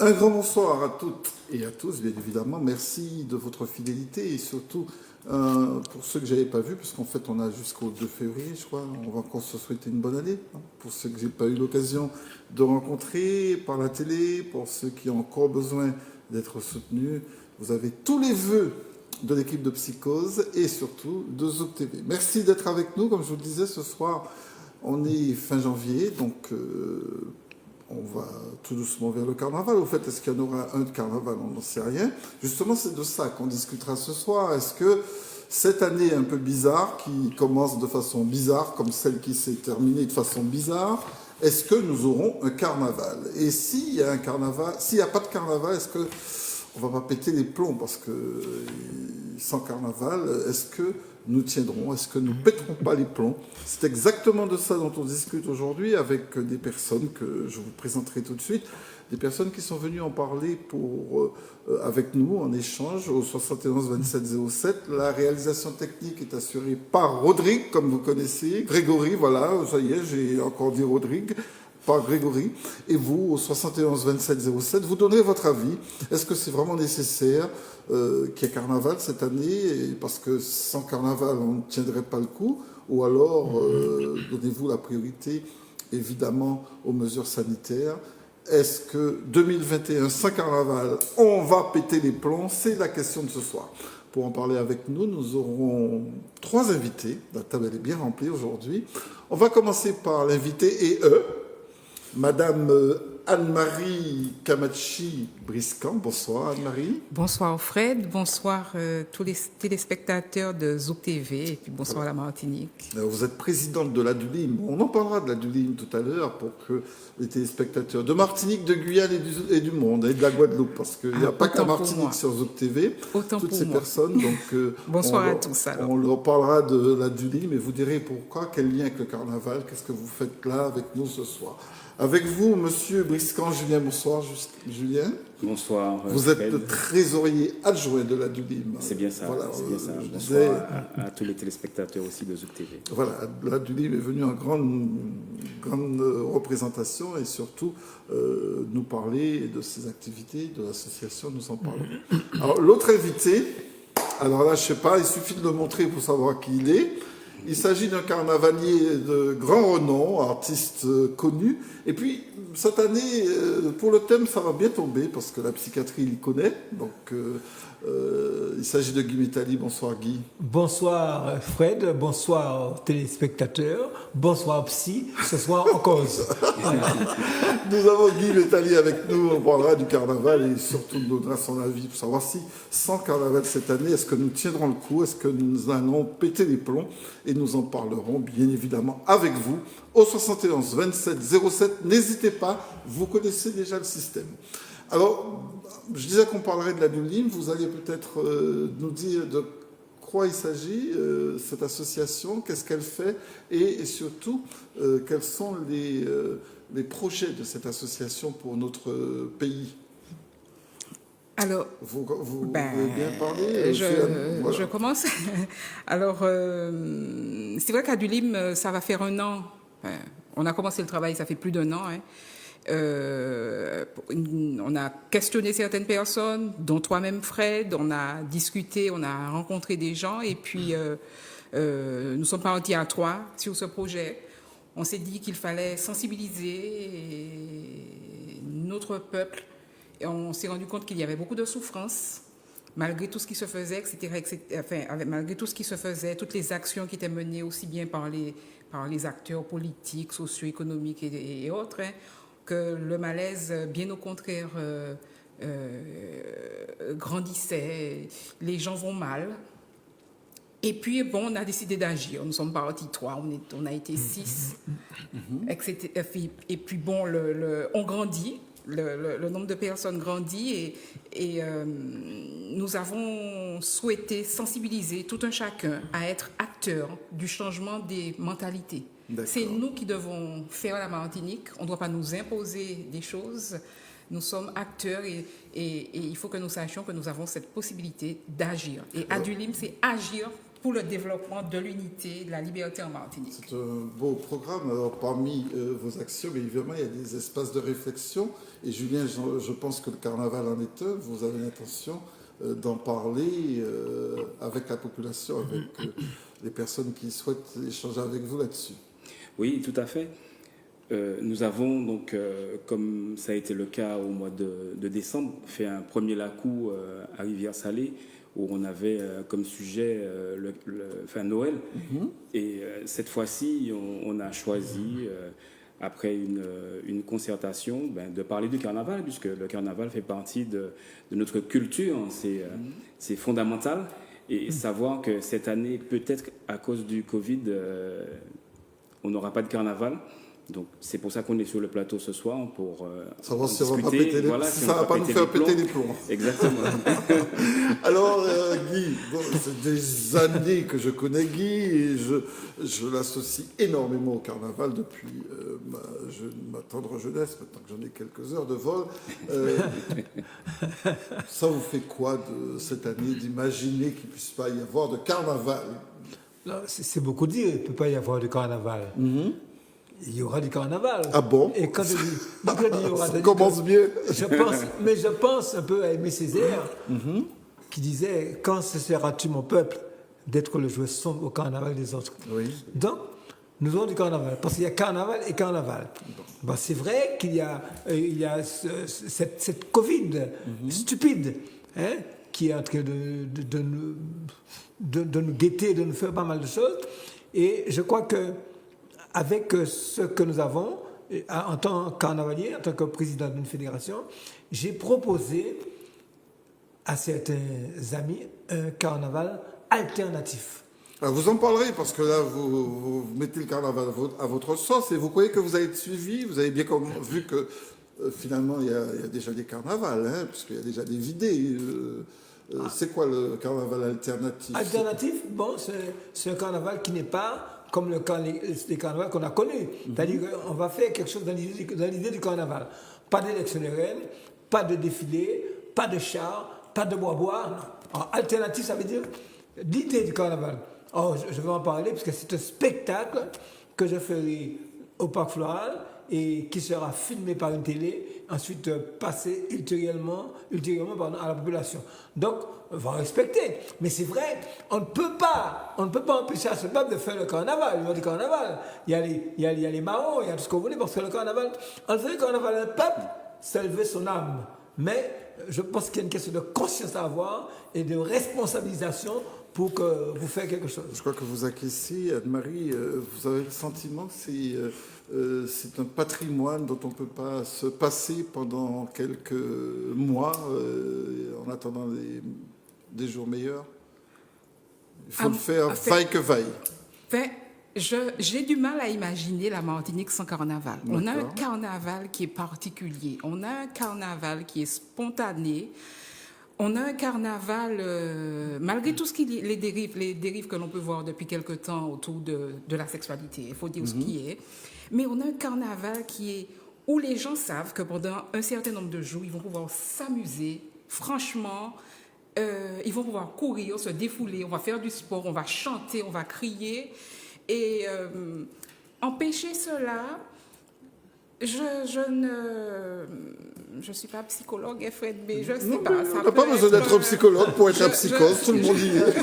Un grand bonsoir à toutes et à tous, bien évidemment. Merci de votre fidélité et surtout pour ceux que je n'avais pas vus, parce qu'en fait on a jusqu'au 2 février, je crois. On va encore se souhaiter une bonne année. Pour ceux que je n'ai pas eu l'occasion de rencontrer par la télé, pour ceux qui ont encore besoin d'être soutenus, vous avez tous les vœux de l'équipe de Psychose et surtout de Zouk TV. Merci d'être avec nous. Comme je vous le disais, ce soir, on est fin janvier, donc on va tout doucement vers le carnaval. Au fait, est-ce qu'il y en aura un de carnaval? On n'en sait rien. Justement, c'est de ça qu'on discutera ce soir. Est-ce que cette année un peu bizarre, qui commence de façon bizarre, comme celle qui s'est terminée de façon bizarre, est-ce que nous aurons un carnaval? Et s'il y a un carnaval, s'il n'y a pas de carnaval, est-ce que on va pas péter les plombs? Parce que sans carnaval, est-ce que nous tiendrons? Est-ce que nous pèterons pas les plombs? C'est exactement de ça dont on discute aujourd'hui avec des personnes que je vous présenterai tout de suite. Des personnes qui sont venues en parler avec nous en échange au 71 27 07. La réalisation technique est assurée par Rodrigue, comme vous connaissez. Grégory, voilà, ça y est, j'ai encore dit Rodrigue. Par Grégory, et vous, au 71 27 07, vous donnerez votre avis. Est-ce que c'est vraiment nécessaire qu'il y ait carnaval cette année, parce que sans carnaval, on ne tiendrait pas le coup, ou alors donnez-vous la priorité, évidemment, aux mesures sanitaires. Est-ce que 2021, sans carnaval, on va péter les plombs? C'est la question de ce soir. Pour en parler avec nous, nous aurons 3 invités. La table est bien remplie aujourd'hui. On va commencer par l'invité et eux. Madame Anne-Marie Kamachi-Briscan. Bonsoir Anne-Marie. Bonsoir Fred, bonsoir tous les téléspectateurs de Zouk TV et puis bonsoir la Martinique. Vous êtes présidente de l'ADULIM. On en parlera de l'ADULIM tout à l'heure pour que les téléspectateurs de Martinique, de Guyane et du monde et de la Guadeloupe, parce qu'il n'y a pas qu'à Martinique sur Zouk TV. Autant toutes pour ces moi. personnes. Donc, bonsoir à tous. Alors. On leur parlera de l'ADULIM et vous direz pourquoi, quel lien avec le carnaval, qu'est-ce que vous faites là avec nous ce soir. Avec vous, monsieur Briscan, Julien. Bonsoir, Julien. Bonsoir. Vous êtes le trésorier adjoint de l'ADULIM. C'est bien ça. Voilà, c'est bien ça. Bonsoir à tous les téléspectateurs aussi de Zouk TV. Voilà, l'ADULIM est venu en grande représentation et surtout nous parler de ses activités, de l'association, nous en parlons. Alors, l'autre invité, alors là, je ne sais pas, il suffit de le montrer pour savoir qui il est. Il s'agit d'un carnavalier de grand renom, artiste connu. Et puis, cette année, pour le thème, ça va bien tomber, parce que la psychiatrie, il connaît. Donc, il s'agit de Guy Métali. Bonsoir Guy. Bonsoir Fred, bonsoir téléspectateurs, bonsoir Psy, ce soir en cause. Nous avons Guy Métali avec nous, on parlera du carnaval et surtout nous donnera son avis pour savoir si, sans carnaval cette année, est-ce que nous tiendrons le coup, est-ce que nous allons péter les plombs, et nous en parlerons bien évidemment avec vous au 71 27 07. N'hésitez pas, vous connaissez déjà le système. Alors, je disais qu'on parlerait de l'ADULIM, vous allez peut-être nous dire de quoi il s'agit, cette association, qu'est-ce qu'elle fait, et surtout, quels sont les projets de cette association pour notre pays. Alors, vous voulez bien parler je commence. Alors, c'est vrai qu'ADULIM, ça va faire 1 an. On a commencé le travail, ça fait plus d'1 an. On a questionné certaines personnes, dont toi-même Fred, on a discuté, on a rencontré des gens et puis nous sommes partis à 3 sur ce projet. On s'est dit qu'il fallait sensibiliser notre peuple et on s'est rendu compte qu'il y avait beaucoup de souffrance malgré tout ce qui se faisait, malgré tout ce qui se faisait, toutes les actions qui étaient menées aussi bien par les acteurs politiques, socio-économiques et autres, que le malaise, bien au contraire, grandissait. Les gens vont mal. Et puis, bon, on a décidé d'agir. Nous sommes partis 3, on a été 6. Et puis, bon, on grandit. Le nombre de personnes grandit et nous avons souhaité sensibiliser tout un chacun à être acteur du changement des mentalités. C'est nous qui devons faire la Martinique. On ne doit pas nous imposer des choses. Nous sommes acteurs et il faut que nous sachions que nous avons cette possibilité d'agir. Et ADULIM, c'est agir pour le développement de l'unité, de la liberté en Martinique. C'est un beau programme. Alors, parmi vos actions, mais évidemment, il y a des espaces de réflexion. Et Julien, je pense que le carnaval en est un. Vous avez l'intention d'en parler avec la population, avec les personnes qui souhaitent échanger avec vous là-dessus. Oui, tout à fait. Nous avons donc, comme ça a été le cas au mois de décembre, fait un premier lacou à Rivière-Salée où on avait comme sujet Noël. Et cette fois-ci, on a choisi, après une concertation, de parler du carnaval, puisque le carnaval fait partie de notre culture, c'est fondamental. Et savoir que cette année, peut-être à cause du Covid, on n'aura pas de carnaval. Donc c'est pour ça qu'on est sur le plateau ce soir pour savoir si discuter, on va pas péter les, si ça va pas nous faire péter les plombs. Exactement. Alors Guy, bon, c'est des années que je connais Guy et je l'associe énormément au carnaval depuis ma tendre jeunesse, maintenant que j'en ai quelques heures de vol. Ça vous fait quoi de cette année d'imaginer qu'il ne puisse pas y avoir de carnaval? C'est beaucoup dire, il ne peut pas y avoir de carnaval. Il y aura du carnaval. Ah bon? Et quand je dis il y aura, ça commence bien. Je pense un peu à Aimé Césaire, qui disait « Quand cesseras-tu, mon peuple, d'être le jouet sombre au carnaval des autres ?» Oui. Donc, nous avons du carnaval, parce qu'il y a carnaval et carnaval. Bon, c'est vrai qu'il y a, cette Covid stupide, qui est en train de nous guetter, de nous faire pas mal de choses. Et je crois que avec ce que nous avons, en tant que carnavalier, en tant que président d'une fédération, j'ai proposé à certains amis un carnaval alternatif. Alors vous en parlerez parce que là, vous mettez le carnaval à votre sauce et vous croyez que vous allez être suivi. Vous avez bien vu que finalement, il y a déjà des carnavals, puisqu'il y a déjà des vidées. C'est quoi le carnaval alternatif? Alternatif, bon, c'est un carnaval qui n'est pas comme les carnavals qu'on a connus. C'est-à-dire qu'on va faire quelque chose dans l'idée du carnaval. Pas d'élection de reine, pas de défilé, pas de char, pas de bois-bois. Alternatif, ça veut dire l'idée du carnaval. Oh, je vais en parler parce que c'est un spectacle que je ferai au Parc Floral et qui sera filmé par une télé, ensuite passé ultérieurement à la population. Donc, on va respecter. Mais c'est vrai, on ne peut pas empêcher à ce peuple de faire le carnaval. Il y a du carnaval. Il y a les marrons, il y a tout ce qu'on voulait, parce que le carnaval, on fait le carnaval à un peuple, ça élevait son âme. Mais je pense qu'il y a une question de conscience à avoir et de responsabilisation pour que vous fassiez quelque chose. Je crois que vous acquiescez, Anne-Marie, vous avez le sentiment que c'est un patrimoine dont on ne peut pas se passer pendant quelques mois en attendant des jours meilleurs. Il faut le faire vaille que vaille. J'ai du mal à imaginer la Martinique sans carnaval. On a un carnaval qui est particulier. On a un carnaval qui est spontané. On a un carnaval, malgré tout les dérives que l'on peut voir depuis quelque temps autour de la sexualité, il faut dire ce qui est, mais on a un carnaval où les gens savent que pendant un certain nombre de jours, ils vont pouvoir s'amuser, franchement, ils vont pouvoir courir, se défouler, on va faire du sport, on va chanter, on va crier, et empêcher cela... Je ne suis pas psychologue, Fred, mais je ne sais pas. On n'a pas besoin d'être psychologue pour être un psychose, tout le monde y est.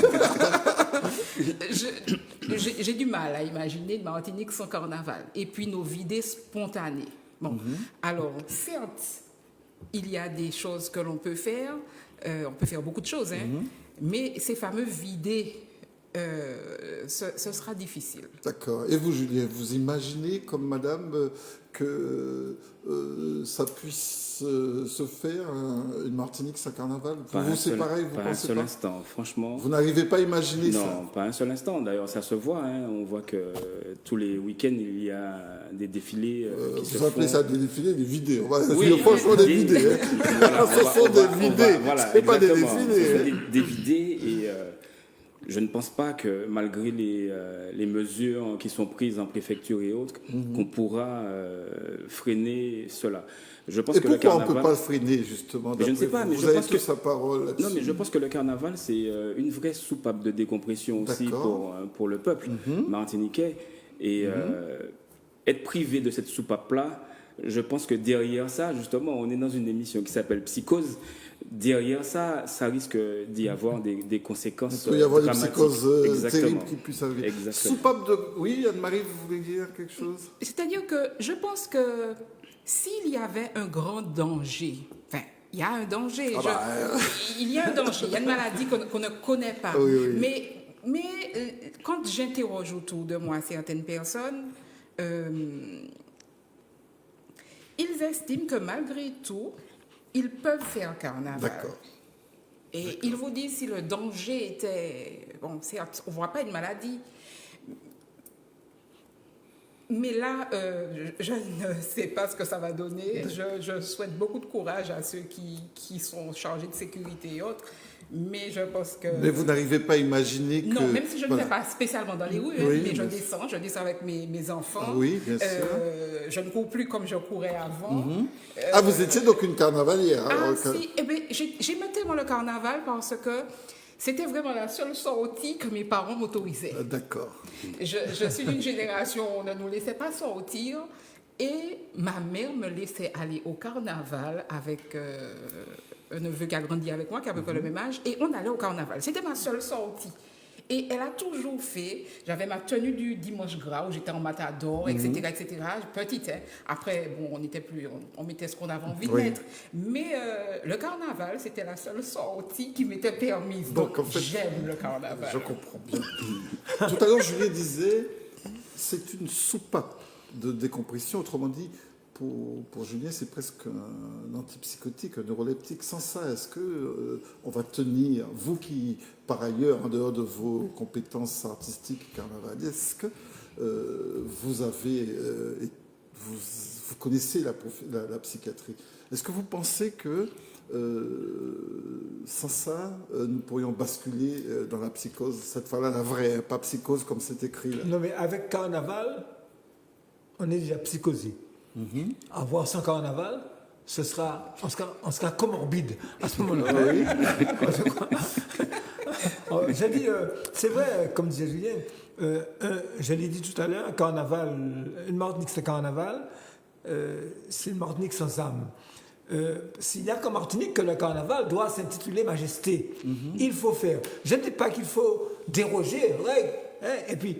J'ai du mal à imaginer une Martinique sans carnaval. Et puis nos vidées spontanées. Bon, alors, certes, il y a des choses que l'on peut faire. On peut faire beaucoup de choses, mais ces fameux vidées, ce sera difficile. D'accord. Et vous, Julien, vous imaginez, comme madame, que ça puisse se faire, une Martinique sans carnaval? Pour vous, c'est pareil, vous pensez pas? Pas un seul instant, franchement. Vous n'arrivez pas à imaginer ça? Non, pas un seul instant. D'ailleurs, ça se voit. On voit que tous les week-ends, il y a des défilés qui se font. Vous appelez ça des défilés, des vidées. Oui, franchement, des vidées. Voilà, ce sont des vidées. Voilà, ce n'est pas des exactement. défilés. Des vidées et je ne pense pas que malgré les mesures qui sont prises en préfecture et autres, qu'on pourra freiner cela. Je pense Et que le pourquoi on ne carnaval, peut pas le freiner, justement? Mais je ne sais pas, vous? mais Vous je avez pense tous que sa parole là-dessus. non, mais je pense que le carnaval, c'est une vraie soupape de décompression aussi D'accord. pour le peuple martiniquais. Et être privé de cette soupape-là, je pense que derrière ça, justement, on est dans une émission qui s'appelle Psychose. Derrière ça, ça risque d'y avoir des conséquences Il peut y avoir des dramatiques. psychoses Exactement. terribles qui puissent arriver. Exactement. Soupape de... Oui, Anne-Marie, vous voulez dire quelque chose? C'est-à-dire que je pense que s'il y avait un grand danger, enfin, il y a un danger, il y a un danger, il y a une maladie qu'on ne connaît pas. Oui, oui. Mais quand j'interroge autour de moi certaines personnes, ils estiment que malgré tout, ils peuvent faire carnaval. D'accord. Et ils vous disent si le danger était... Bon, certes, on ne voit pas une maladie. Mais là, je ne sais pas ce que ça va donner. Je souhaite beaucoup de courage à ceux qui sont chargés de sécurité et autres. Mais je pense que... Mais vous n'arrivez pas à imaginer que... Non, même si je ne Voilà. vais pas spécialement dans les rues, Oui, mais je mais- descends avec mes enfants. Ah oui, bien sûr. Je ne cours plus comme je courais avant. Ah, vous étiez donc une carnavalière. Ah, alors, si, eh bien, j'aimais tellement le carnaval parce que c'était vraiment la seule sortie que mes parents m'autorisaient. D'accord. Je suis d'une génération où on ne nous laissait pas sortir et ma mère me laissait aller au carnaval avec un neveu qui a grandi avec moi, qui a à peu près le même âge, et on allait au carnaval. C'était ma seule sortie. Et elle a toujours fait, j'avais ma tenue du dimanche gras où j'étais en matador, etc., etc. Petite, hein. Après, bon, on n'était plus, on mettait ce qu'on avait envie de Oui. mettre. Mais le carnaval, c'était la seule sortie qui m'était permise. Donc, Donc, en fait, j'aime le carnaval. Je comprends bien. Tout à l'heure, Julien disait, c'est une soupape de décompression. Autrement dit, pour Julien, c'est presque un antipsychotique, un neuroleptique. Sans ça, est-ce que on va tenir, vous qui, par ailleurs, en dehors de vos compétences artistiques carnavalesques, vous avez, vous connaissez la psychiatrie. Est-ce que vous pensez que sans ça, nous pourrions basculer dans la psychose, cette fois-là, la vraie, pas psychose comme c'est écrit là. Non, mais avec carnaval, on est déjà psychosé. Avoir sans carnaval, on sera comorbide à ce moment-là. J'ai dit, c'est vrai, comme disait Julien, je l'ai dit tout à l'heure, carnaval, une Martinique c'est carnaval, c'est une Martinique sans âme. S'il n'y a qu'en Martinique que le carnaval doit s'intituler Majesté. Il faut faire. Je ne dis pas qu'il faut déroger, règles, hein, et puis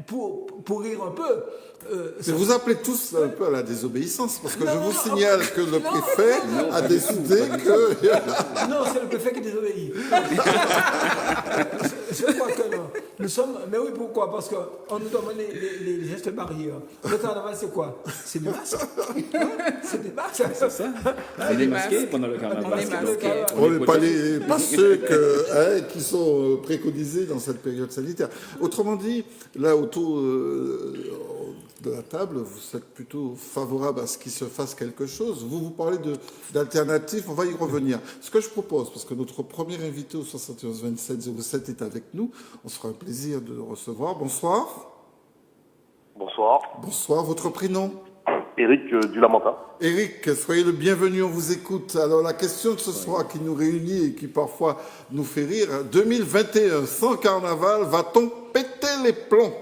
pour rire un peu. Mais vous appelez tous un peu à la désobéissance, parce que je vous signale que le préfet a décidé que... Non, c'est le préfet qui désobéit. Je crois que non. Nous sommes... Mais oui, pourquoi? Parce qu'on nous demande les gestes barrières. Le carnaval, c'est quoi? C'est des masques. C'est des masques. C'est ça. On est démasqué pendant le carnaval. On est masqué. On n'est pas, protégé. pas ceux qui sont préconisés dans cette période sanitaire. Autrement dit, là, autour de la table, vous êtes plutôt favorable à ce qu'il se fasse quelque chose. Vous parlez d'alternatives, on va y revenir. Ce que je propose, parce que notre premier invité au 71 27 07 est avec nous, on sera un plaisir de le recevoir. Bonsoir. Bonsoir, Bonsoir, votre prénom? Éric du Lamentin. Éric, soyez le bienvenu, on vous écoute. Alors la question de ce soir qui nous réunit et qui parfois nous fait rire, 2021, sans carnaval, va-t-on péter les plombs?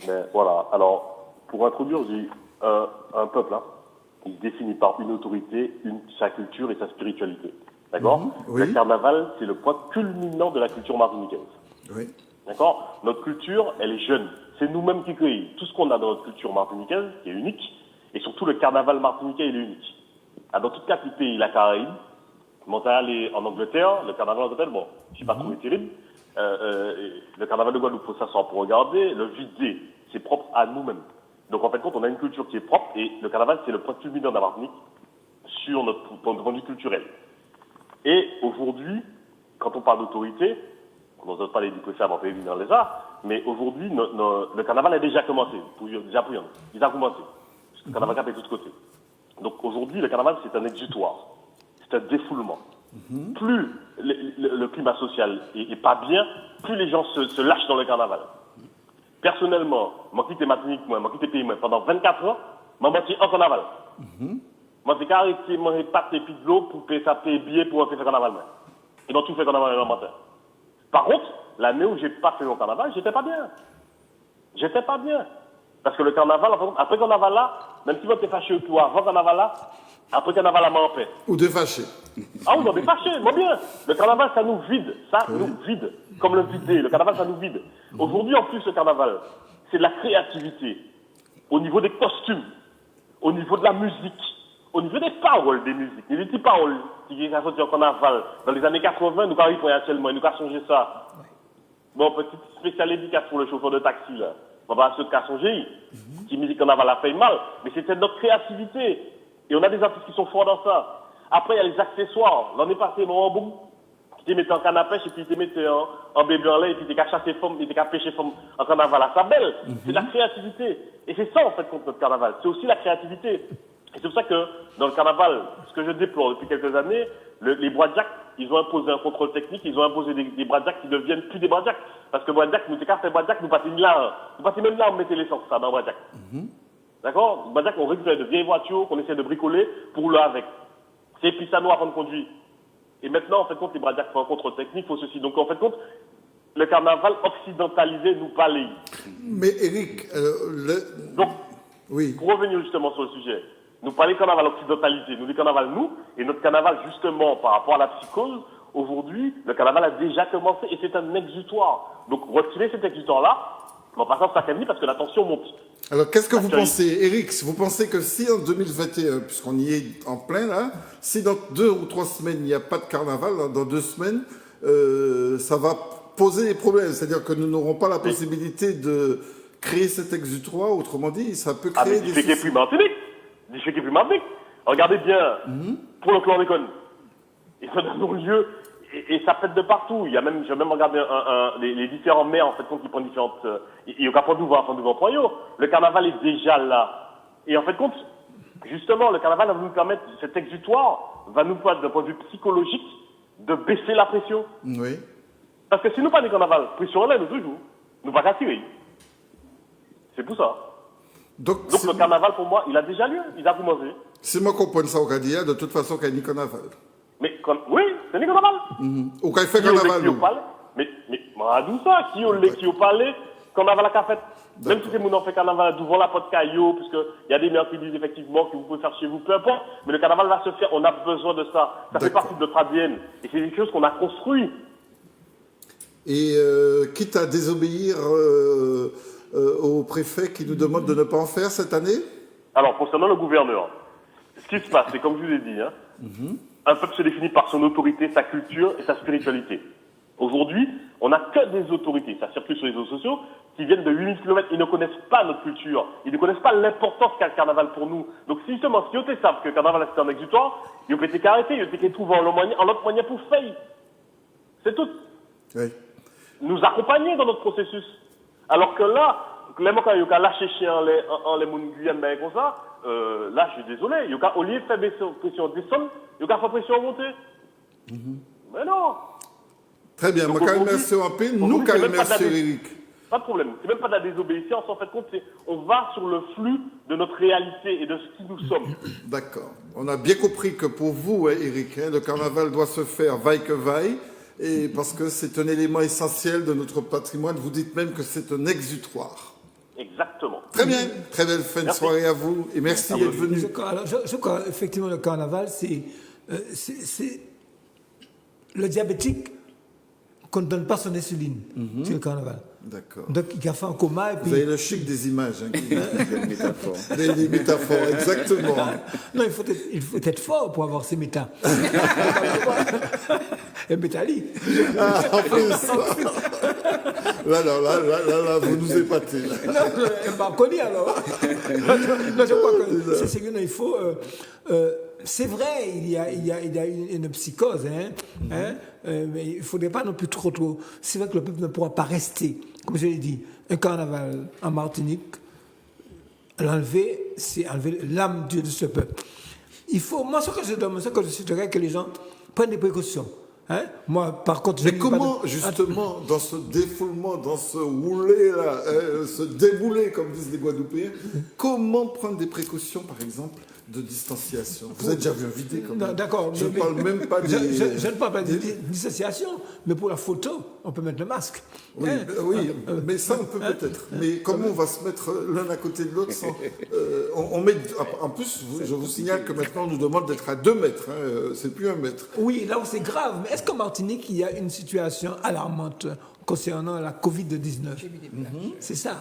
Mais voilà, alors, pour introduire, j'ai un peuple, hein, il se définit par une autorité, sa culture et sa spiritualité. D'accord? oui. Le carnaval, c'est le point culminant de la culture martiniquaise. Oui. D'accord? Notre culture, elle est jeune. C'est nous-mêmes qui cueillons. Tout ce qu'on a dans notre culture martiniquaise, qui est unique, et surtout le carnaval martiniquais, il est unique. Ah, dans toutes les pays, la Caraïbe, Montréal et en Angleterre, le carnaval en Angleterre, bon, je sais pas trop terrible. Le carnaval de Guadeloupe, faut s'asseoir pour regarder. Le vidé, c'est propre à nous-mêmes. Donc en fait, quand on a une culture qui est propre, et le carnaval, c'est le point culminant de la Martinique sur notre point de vue culturel. Et aujourd'hui, quand on parle d'autorité, on n'ose pas les dire que ça avant de dans les arts, mais aujourd'hui, le carnaval a déjà commencé. Il a commencé. Le carnaval a fait de tous côtés. Donc aujourd'hui, le carnaval, c'est un exutoire. C'est un défoulement. plus le climat social est pas bien, plus les gens se lâchent dans le carnaval. Personnellement, moi qui suis Martinique, moi qui suis pays, pendant 24 ans, moi je suis en carnaval. Moi j'ai arrêté manger pâtes et puis de l'eau pour payer ça, payer billet pour faire carnaval. Et donc tout fait carnaval le matin. Par contre, l'année où j'ai pas fait mon carnaval, j'étais pas bien. J'étais pas bien. Parce que le carnaval, après carnaval là, même si vous êtes fâché ou avant carnaval là, après carnaval là, en paix. Ou de fâcher. Ah oui, on est fâché, moi bien. Le carnaval, ça nous vide. Ça nous vide. Comme le vider. Le carnaval, ça nous vide. Aujourd'hui, en plus, le carnaval, c'est de la créativité. Au niveau des costumes, au niveau de la musique, au niveau des paroles des musiques. Les petites paroles qui sont sorties en carnaval. Dans les années 80, nous arrivons actuellement, nous avons changé ça. Bon, petite spéciale dédicace pour le chauffeur de taxi, là. On va se cas songer, qui musique carnaval a fait mal, mais c'était notre créativité. Et on a des artistes qui sont forts dans ça. Après, il y a les accessoires. L'année passée, mon boum, qui te mettait en canne à pêche et puis te mettait en bébé en lait et puis t'es qu'à chasser femmes, t'es qu'à pêcher femmes en carnaval à sa belle. C'est de la créativité. Et c'est ça, en fait, contre notre carnaval. C'est aussi la créativité. Et c'est pour ça que, dans le carnaval, ce que je déplore depuis quelques années, les Bois-Jack, ils ont imposé un contrôle technique, ils ont imposé des Bois-Jack qui deviennent plus des Bois-Jack. Parce que Bois-Jack, nous, t'es qu'à faire Bois-Jack, nous passons là, nous passons même là, on mettait l'essence, ça, dans Bois-Jack. D'accord? Bois-Jack, on récupère de vieilles voitures qu'on essaie de bricoler pour rouler avec. C'est puis ça nous avant de conduire. Et maintenant, en fait, compte, les Bois-Jack font un contrôle technique, faut ceci. Donc, en fait, compte, le carnaval occidentalisé nous balaye. Mais Eric, Donc, oui. pour revenir justement sur le sujet, nous parlons de carnaval occidentalisé, nous, le carnaval, nous, et notre carnaval, justement, par rapport à la psychose, aujourd'hui, le carnaval a déjà commencé et c'est un exutoire. Donc, retirer cet exutoire-là, on va passer en Sakani parce que la tension monte. Alors, qu'est-ce que vous pensez, Eric? Vous pensez que si en 2021, puisqu'on y est en plein là, si dans 2 ou 3 semaines, il n'y a pas de carnaval, dans 2 semaines, ça va poser des problèmes. C'est-à-dire que nous n'aurons pas la possibilité de créer cet exutoire. Autrement dit, ça peut créer des soucis. Plus Martinique. Plus Martinique. Regardez bien, pour le chlordécone. Et ça donne lieu, et ça pète de partout. J'ai même regardé les différents maires, en fait, qui prennent différentes, il y a qu'à prendre devant Poyo. Le carnaval est déjà là. Et en fait, compte, justement, le carnaval va nous permettre, cet exutoire va nous permettre, d'un point de vue psychologique, de baisser la pression. Oui. Parce que si nous pas de carnaval, pression là, nous toujours, nous pas qu'à tirer. C'est pour ça. Donc le carnaval, pour moi, il a déjà lieu, il a commencé. Si moi comprends ça au Cadia, de toute façon, qu'il y a ni carnaval. Mais, oui, c'est ni carnaval. Ou qu'il fait carnaval. Mais, moi, d'où ça? Qui au palais, carnaval à café. Même si c'est mon fait carnaval devant la porte caillou, puisqu'il y a des maires qui disent effectivement que vous pouvez faire chez vous, peu importe. Mais le carnaval va se faire, on a besoin de ça. Ça fait partie de notre ADN. Et c'est des choses qu'on a construites. Et quitte à désobéir au préfet qui nous demande de ne pas en faire cette année? Alors, concernant le gouverneur, ce qui se passe, c'est comme je vous l'ai dit, un peuple se définit par son autorité, sa culture et sa spiritualité. Aujourd'hui, on n'a que des autorités, ça circule sur les réseaux sociaux, qui viennent de 8000 km, ils ne connaissent pas notre culture, ils ne connaissent pas l'importance qu'a le carnaval pour nous. Donc si justement, si ils savent que le carnaval c'est un exutoire, ils ont été arrêtés, ils ont été trouvés en l'autre moyen pour faire. C'est tout. Oui. Nous accompagner dans notre processus. Alors que là, quand il y a lâché chien en les Guyane, ben comme ça, là je suis désolé, il y a au lieu de faire pression descendre, il y a faire pression monter. Mais non. Très bien, moi, quand merci un peu, nous, quand merci Eric. Pas de problème, c'est même pas de la désobéissance, en fait, on va sur le flux de notre réalité et de ce qui nous sommes. D'accord. On a bien compris que pour vous, Eric, le carnaval doit se faire vaille que vaille, et parce que c'est un élément essentiel de notre patrimoine. Vous dites même que c'est un exutoire. Exactement. Très bien, très belle fin de soirée à vous, et merci d'être venu. Je crois effectivement le carnaval, c'est le diabétique qu'on ne donne pas son insuline sur le carnaval. D'accord. Donc il a fait un coma et puis... Vous avez le chic des images. Des métaphores, exactement. Non, il faut être fort pour avoir ces métas. Et métallique. En plus. Là, vous nous épatez. Non, pas connu alors. Non, je crois que c'est que il faut... c'est vrai, il y a une psychose, mais il ne faudrait pas non plus trop. C'est vrai que le peuple ne pourra pas rester. Comme je l'ai dit, un carnaval en Martinique, l'enlever, c'est enlever l'âme de ce peuple. Il faut, moi, ce que je suggérerais que les gens prennent des précautions. Hein? Moi, par contre, mais comment, justement, dans ce défoulement, dans ce rouler-là, ce débouler, comme disent les Guadeloupéens, comment prendre des précautions, par exemple, de distanciation? Vous avez déjà vu un vidéo comme ça? D'accord. Je ne parle même pas des... Je ne parle pas de distanciation, mais pour la photo, on peut mettre le masque. Oui, Hein? oui, mais ça on peut peut-être. Mais comment on va se mettre l'un à côté de l'autre sans... on met... En plus, je vous signale que maintenant on nous demande d'être à 2 mètres. Hein, c'est plus 1 mètre. Oui, là où c'est grave. Mais est-ce qu'en Martinique, il y a une situation alarmante concernant la Covid-19? C'est ça.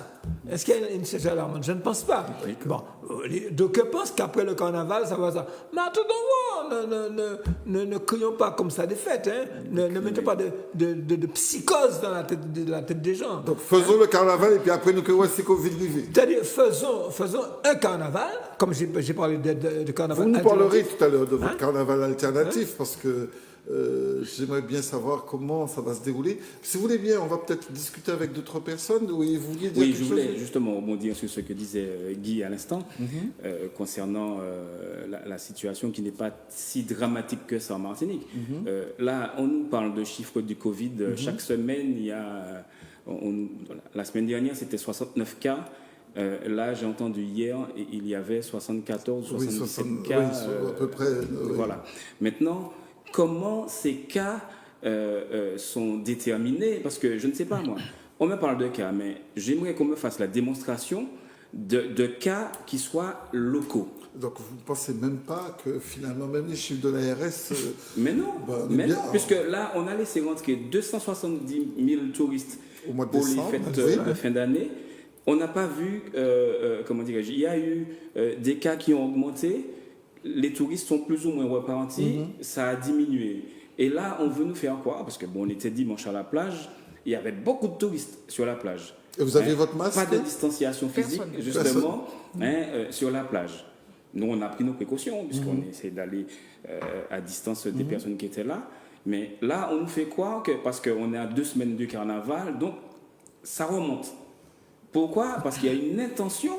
Est-ce qu'il y a une situation alarmante? Je ne pense pas. Bon, d'aucuns pensent qu'après le carnaval, ça va ça. Mais attendons, ne crions pas comme ça des fêtes. Hein. Ne mettons pas de psychose dans la tête des gens. Donc faisons le carnaval et puis après nous crions c'est Covid arrivé. C'est-à-dire, faisons un carnaval, comme j'ai parlé de carnaval. Vous nous parlerez tout à l'heure de votre carnaval alternatif parce que j'aimerais bien savoir comment ça va se dérouler. Si vous voulez bien, on va peut-être discuter avec d'autres personnes. Vous vouliez dire quelque je voulais chose justement rebondir sur ce que disait Guy à l'instant, concernant la situation qui n'est pas si dramatique que ça en Martinique. Là, on nous parle de chiffres du Covid. Chaque semaine, il y a... la semaine dernière, c'était 69 cas. Là, j'ai entendu hier, il y avait 74, 77 cas. Oui, à peu près. Voilà. Maintenant, comment ces cas sont déterminés? Parce que je ne sais pas, moi. On me parle de cas, mais j'aimerais qu'on me fasse la démonstration de cas qui soient locaux. Donc vous ne pensez même pas que finalement, même les chiffres de l'ARS... mais non, puisque là, on a laissé rentrer 270 000 touristes au mois de pour décembre, les fêtes de fin d'année. On n'a pas vu, comment dirais-je, il y a eu des cas qui ont augmenté, les touristes sont plus ou moins repartis, ça a diminué. Et là, on veut nous faire croire, parce que bon, on était dimanche à la plage, il y avait beaucoup de touristes sur la plage. Et vous avez votre masque? Pas de distanciation physique, justement, sur la plage. Nous, on a pris nos précautions, puisqu'on essaie d'aller à distance des personnes qui étaient là. Mais là, on nous fait croire que, parce qu'on est à 2 semaines du carnaval, donc ça remonte. Pourquoi? Parce qu'il y a une intention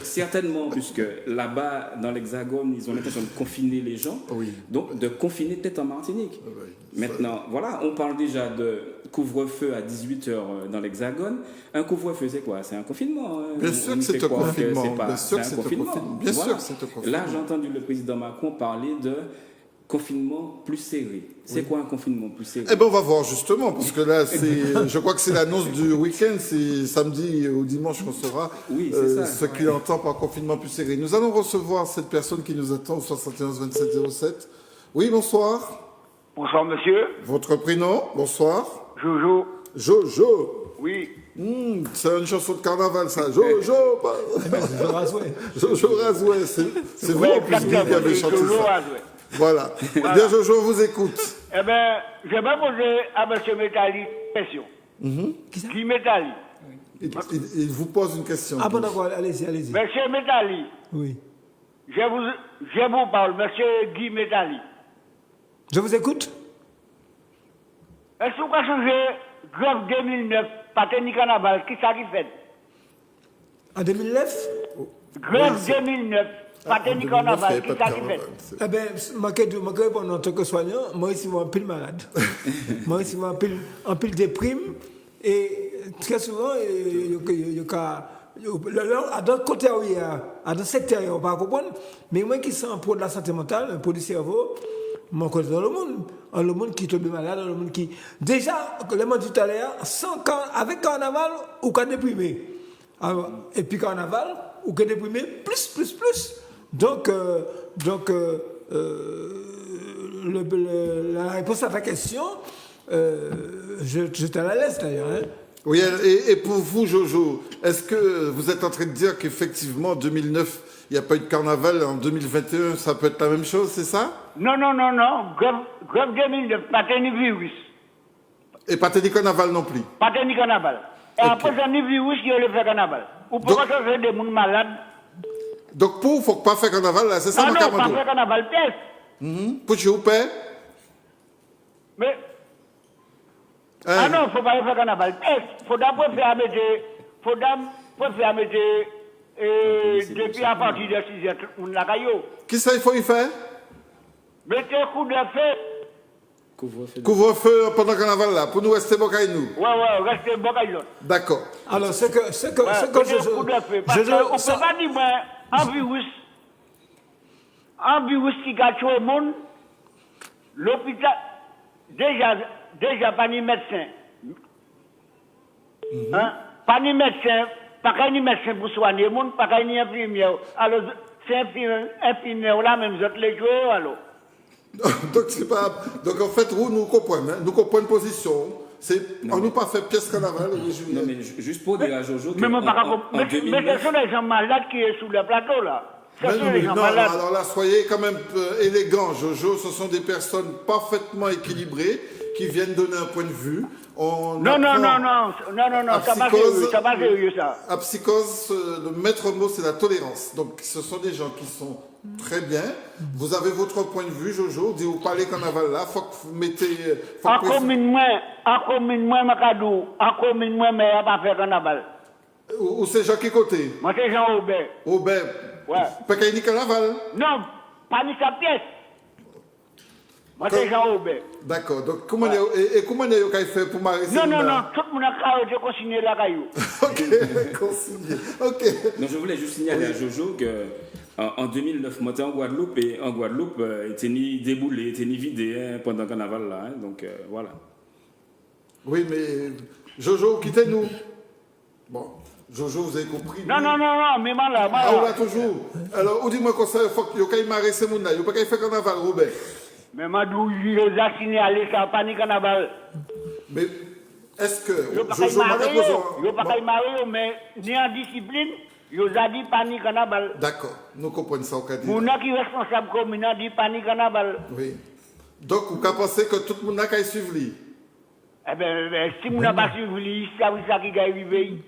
certainement, puisque là-bas, dans l'Hexagone, ils ont l'intention de confiner les gens, donc de confiner peut-être en Martinique. Maintenant, voilà, on parle déjà de couvre-feu à 18h dans l'Hexagone. Un couvre-feu, c'est quoi? C'est un confinement. Bien sûr que c'est un confinement. Bien sûr que c'est un confinement. Bien sûr que c'est un confinement. Là, j'ai entendu le président Macron parler de confinement plus serré. C'est quoi un confinement plus serré? Eh bien, on va voir justement, parce que là, je crois que c'est l'annonce du week-end, c'est samedi ou dimanche qu'on saura ce qu'il entend par confinement plus serré. Nous allons recevoir cette personne qui nous attend au 71 27 07. Oui, bonsoir. Bonsoir, monsieur. Votre prénom? Bonsoir. Jojo. Jojo. Oui. C'est une chanson de carnaval, ça. Jojo. Jojo Razoué. Jojo Razoué, c'est vous en plus qui avez chanté Jojo ça. Razoué. Voilà. Eh bien, Jojo, on vous écoute. Eh bien, je vais poser à M. Métalli une question. Guy Métalli. Il vous pose une question. Ah bon, d'accord, allez-y. Monsieur Métalli. Oui. Je vous parle, Monsieur Guy Métalli. Je vous écoute. Est-ce qu'on va changer grève 2009, Pateni Carnaval, qui ça qui fait? En 2009? Grève 2009. Pateni Carnaval, qui ça qui fait? Eh bien, je réponds en tant que soignant, moi ici, je suis un pile malade. Moi ici, je suis un pile déprime. Et très souvent, à d'autres côtés, à d'autres secteurs, on ne peut pas comprendre. Mais moi qui suis un pro de la santé mentale, un pro du cerveau, moi, je connais dans le monde qui tombe malade, dans le monde qui. Déjà, comme je l'ai dit tout à l'heure, avec carnaval, ou qu'à déprimé. Et puis carnaval, ou qu'à déprimé, plus. Donc, la réponse à ta question, je t'en la laisse d'ailleurs. Hein. Oui, et pour vous, Jojo, est-ce que vous êtes en train de dire qu'effectivement, en 2009, il n'y a pas eu de carnaval, en 2021, ça peut être la même chose, c'est ça? Non. Grève 2009, pas de virus. Et pas de carnaval non plus? Pas de carnaval. Et après, c'est un virus qui a le fait carnaval. Ou pourquoi ça fait des gens malades? Donc, pour, il ne faut pas faire carnaval, là, c'est ça, non, pas faire carnaval, test. Pour tu paix? Mais. Ah non, il ne faut pas faire carnaval, test. Il faut d'abord faire mettre. Depuis à partir de 6 heures, on l'a caillou. Qui ça, il faut y faire? Mettez un coup de feu Couvre-feu pendant le carnaval là, pour nous rester bocaille nous. Ouais, restez bon à l'autre. D'accord. Alors, ce que Parce qu'on ne peut pas dire un virus qui gâte tout le monde, l'hôpital, déjà pas ni médecin. Hein? Pas ni médecin, pas ni médecin pour soigner le monde, pas ni infirmière. Alors, c'est infirmière là, même autres les jours, alors. Donc, c'est pas. Donc, en fait, nous comprenons, hein? Nous comprenons position. On nous pas fait pièce carnaval, oui, Julien. Non, mais juste pour dire à Jojo que. Mais ce 2009, sont les gens malades qui sont sur le plateau, là. Ce Mais sont non, les gens non, malades. alors là, soyez quand même élégants, Jojo. Ce sont des personnes parfaitement équilibrées qui viennent donner un point de vue. Non, ça va sérieux, ça. À psychose, le maître mot, c'est la tolérance. Donc, ce sont des gens qui sont très bien. Vous avez votre point de vue, Jojo. Vous parlez carnaval là, faut que vous mettez. En commune, Macadou, en commune, mais il n'y a pas fait carnaval. Ou c'est Jean qui côté? Moi, c'est Jean Aubert. Aubert. Ouais. Pas qu'il y ait carnaval. Non, pas ni sa pièce. Moi, c'est Jean Aubert. D'accord. Donc, comment est-ce qu'il fait pour m'arrêter? Non, tout le monde a carré, consigné la caillou. Ok, consigné. Ok. non, je voulais juste signaler à Jojo que en 2009, moi, j'étais en Guadeloupe et en Guadeloupe, il était ni déboulé, il était ni vidé hein, pendant le carnaval là. Hein, donc, voilà. Oui, mais Jojo, quittez-nous. Bon, Jojo, vous avez compris. Non, mais là. Ah, on l'a toujours. Alors, dis-moi qu'on sait, il faut qu'il m'arrête ce monde-là. Il ne faut pas qu'il fasse carnaval, Robert. Mais Madou, il a signalé ça, pas ni carnaval. Mais est-ce que Il Jojo m'a n'y posé a pas de marié, mais ni en discipline, il a dit pas ni carnaval. D'accord, nous comprenons ça au cas Mon qui est responsable commune a dit pas ni carnaval. Oui. Donc, vous pouvez penser que tout le monde n'a qu'à suivre lui. Eh bien, si vous n'avez pas suivi, c'est ça qui va arriver.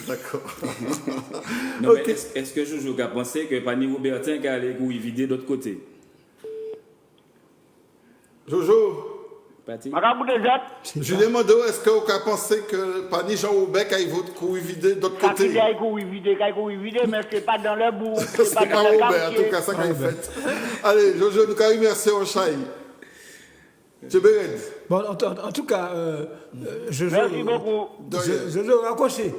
D'accord. Non, Ok. mais est-ce que Jojo a pensé que Pani Robertin qui allait vider d'autre côté? Jojo, Pati? Marabou des autres, Julien Mando, est-ce que vous avez pensé que Pani Jean Aubec aille votre coup vider d'autre ça côté? qui a vider, mais ce n'est pas dans le bout, ce C'est n'est pas pas dans le Robert, en tout quartier. cas, ça qu'il a fait. Allez, Jojo, nous avons remercié au chai. Tchébéred. Bon, en tout cas, Jojo. Merci beaucoup. Jojo, raccroché.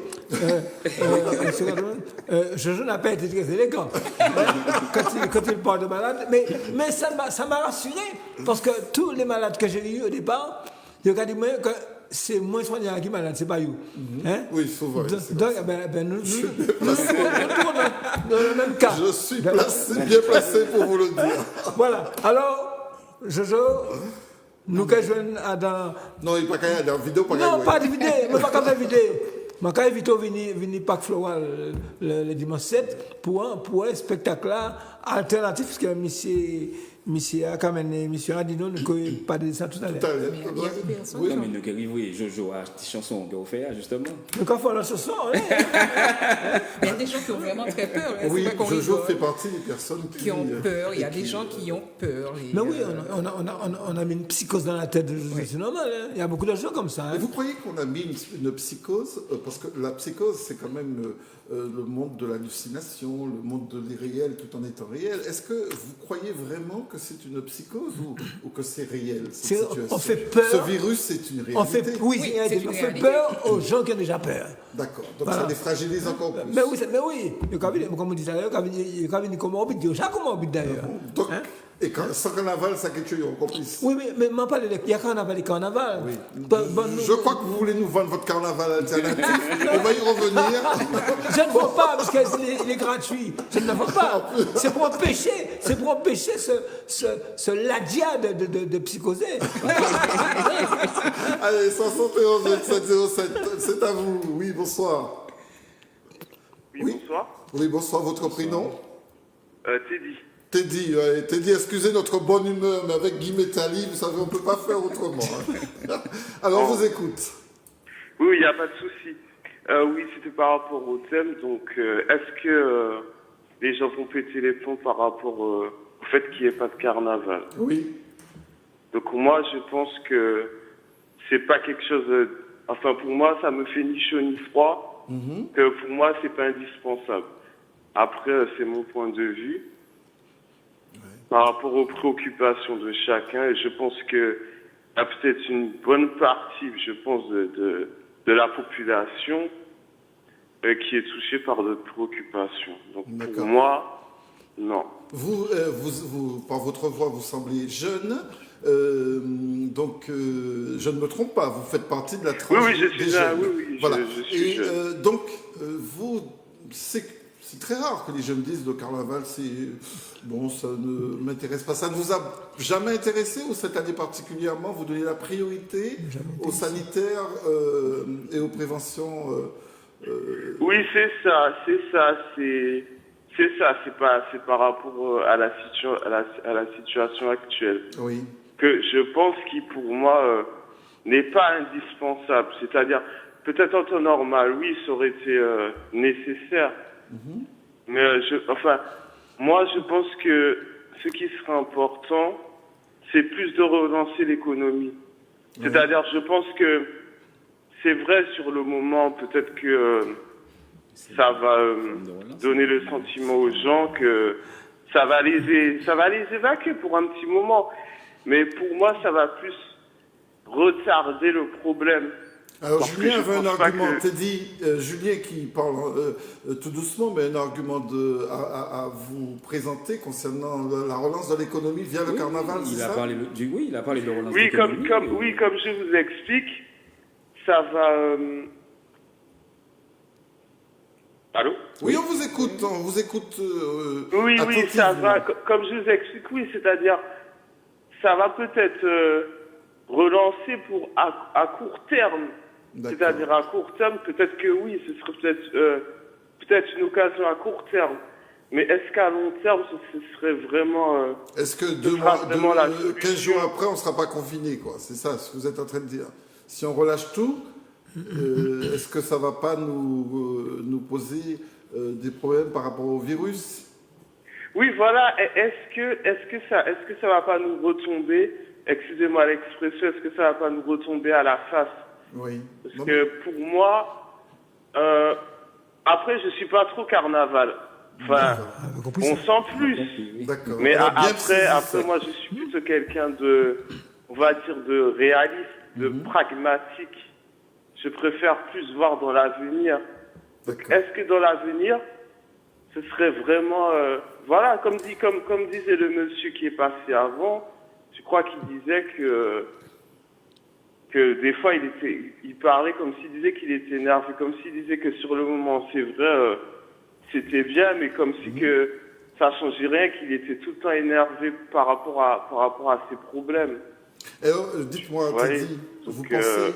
Jojo n'a pas été très élégant quand il parle de malade. Mais ça m'a rassuré parce que tous les malades que j'ai eus au départ, ils ont dit que c'est moins soignant qui est malade, c'est pas vous. Hein? Oui, souvent. Donc, nous sommes dans le même cas. Je suis bien placé pour vous le dire. Voilà. Alors, Jojo. Nous qui jouons dans. Non, il n'y a pas qu'à y aller en vidéo. Non, pas de vidéo, mais pas qu'à vidéo. Je vais inviter venir Parc Floral le dimanche 7 pour un spectacle là, alternatif, parce que monsieur a quand même une émission à dire non, nous ne pas de ça tout à l'heure. Mais il y a des personnes Oui, mais nous arrivons, Jojo a une chanson qu'on fait justement. Nous quand la chanson, Mais il y a des gens qui ont vraiment très peur. Hein, Oui, c'est pas qu'on Jojo rigole. fait partie des personnes Qui ont peur, il y a des gens qui ont peur. mais oui, on a mis une psychose dans la tête, c'est normal, hein. Il y a beaucoup de gens comme ça. Hein. Et vous croyez qu'on a mis une psychose parce que la psychose, c'est quand même le monde de l'hallucination, le monde de l'irréel tout en étant réel. Est-ce que vous croyez vraiment que c'est une psychose ou que c'est réel cette situation? On fait peur. Ce virus, c'est une réalité. On fait, Oui, c'est une on fait réalité. peur aux gens qui ont déjà peur. D'accord. Donc Voilà. ça les fragilise encore plus. Mais oui, comme on dit d'ailleurs, il y a comme on dit, chaque moment d'ailleurs. Donc, et sans carnaval, ça quelque chose encore plus. Oui, mais m'en parle, il y a carnaval et carnaval. Oui. Je crois que vous voulez nous vendre votre carnaval alternatif. On va y revenir. Je ne vois pas parce qu'il est gratuit. Je ne le vois pas. C'est pour empêcher ce ladia de psychoser. Allez, 571 2707, c'est à vous. Oui, bonsoir. Oui, bonsoir. Oui, bonsoir, votre prénom? Teddy. Teddy, excusez notre bonne humeur, mais avec Guy Métali, vous savez, on ne peut pas faire autrement. Hein. Alors, on vous écoute. Oui, il n'y a pas de souci. Oui, c'était par rapport au thème. Donc, est-ce que les gens vont péter les plombs par rapport au fait qu'il n'y ait pas de carnaval? Oui. Donc, moi, je pense que c'est pas quelque chose... Enfin, pour moi, ça me fait ni chaud ni froid. Que pour moi, c'est pas indispensable. Après, c'est mon point de vue. Par rapport aux préoccupations de chacun, et je pense que il y a peut-être une bonne partie, je pense, de la population qui est touchée par d'autres préoccupations. Donc pour D'accord. moi, non. Vous, par votre voix, vous semblez jeune. Donc, je ne me trompe pas, vous faites partie de la tranche Oui, je des suis jeunes. oui, Voilà. je suis Et jeune. donc, vous, c'est très rare que les jeunes disent le carnaval, c'est bon, ça ne m'intéresse pas. Ça ne vous a jamais intéressé ou cette année particulièrement, vous donnez la priorité aux sanitaires et aux préventions Oui, c'est ça. C'est par rapport à la situation actuelle. Oui. Que je pense qui pour moi n'est pas indispensable. C'est-à-dire, peut-être en temps normal, oui, ça aurait été nécessaire. Mais moi je pense que ce qui serait important, c'est plus de relancer l'économie. C'est-à-dire, je pense que c'est vrai sur le moment, peut-être que ça va donner le sentiment aux gens que ça va les évacuer pour un petit moment. Mais pour moi, ça va plus retarder le problème. Alors Parce que Julien je avait un pense pas argument, que- t'as dit, Julien qui parle tout doucement, mais un argument à vous présenter concernant la relance de l'économie via le carnaval, c'est il a ça? parlé il a parlé de relance Oui, d'économie. comme je vous explique, ça va... Allô? Oui, on vous écoute Oui, ça attentivement. va. Comme je vous explique, oui, c'est-à-dire, ça va peut-être relancer à court terme. D'accord. C'est-à-dire à court terme, peut-être que oui, ce serait peut-être une occasion à court terme. Mais est-ce qu'à long terme, ce serait vraiment... Est-ce que sera vraiment la 15 solution. jours après, on ne sera pas confiné, quoi? C'est ça ce que vous êtes en train de dire. Si on relâche tout, est-ce que ça ne va pas nous poser des problèmes par rapport au virus? Oui, voilà. Est-ce que ça va pas nous retomber, excusez-moi l'expression, est-ce que ça va pas nous retomber à la face? Oui. Parce Non, que pour moi, après, je suis pas trop carnaval. Enfin, on sent plus. D'accord. Mais On a bien saisi ça. après, moi, je suis plutôt quelqu'un on va dire, de réaliste, de pragmatique. Je préfère plus voir dans l'avenir. D'accord. Est-ce que dans l'avenir, ce serait vraiment, voilà, comme disait le monsieur qui est passé avant, je crois qu'il disait que des fois il parlait comme s'il disait qu'il était énervé, comme s'il disait que sur le moment, c'est vrai, c'était bien, mais comme si que ça changeait rien, qu'il était tout le temps énervé par rapport à ses problèmes. Alors, dites-moi, Ouais. Teddy, vous Donc, pensez...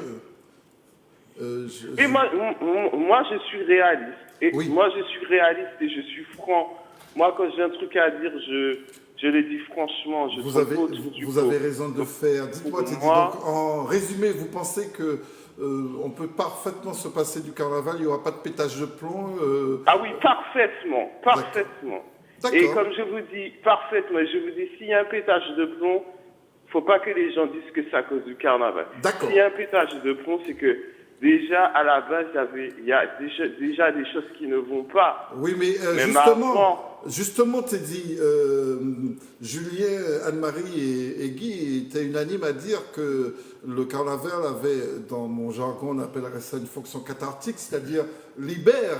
Et moi, je suis réaliste. Et Oui. moi, je suis réaliste et je suis franc. Moi, quand j'ai un truc à dire, je le dis franchement. Je Vous avez, trouve pas autour du vous pot. avez raison de le faire. Dites-moi, pour Teddy, moi- donc, en résumé, vous pensez que on peut parfaitement se passer du carnaval, il n'y aura pas de pétage de plomb Ah oui, parfaitement. D'accord. Et comme je vous dis, parfaitement, je vous dis, s'il y a un pétage de plomb, faut pas que les gens disent que c'est à cause du carnaval. D'accord. S'il y a un pétage de plomb, c'est que déjà, à la base, il y a déjà des choses qui ne vont pas. Oui, mais, Mais justement, Teddy, Julien, Anne-Marie et Guy étaient unanimes à dire que le carnaval avait, dans mon jargon, on appellerait ça une fonction cathartique, c'est-à-dire libère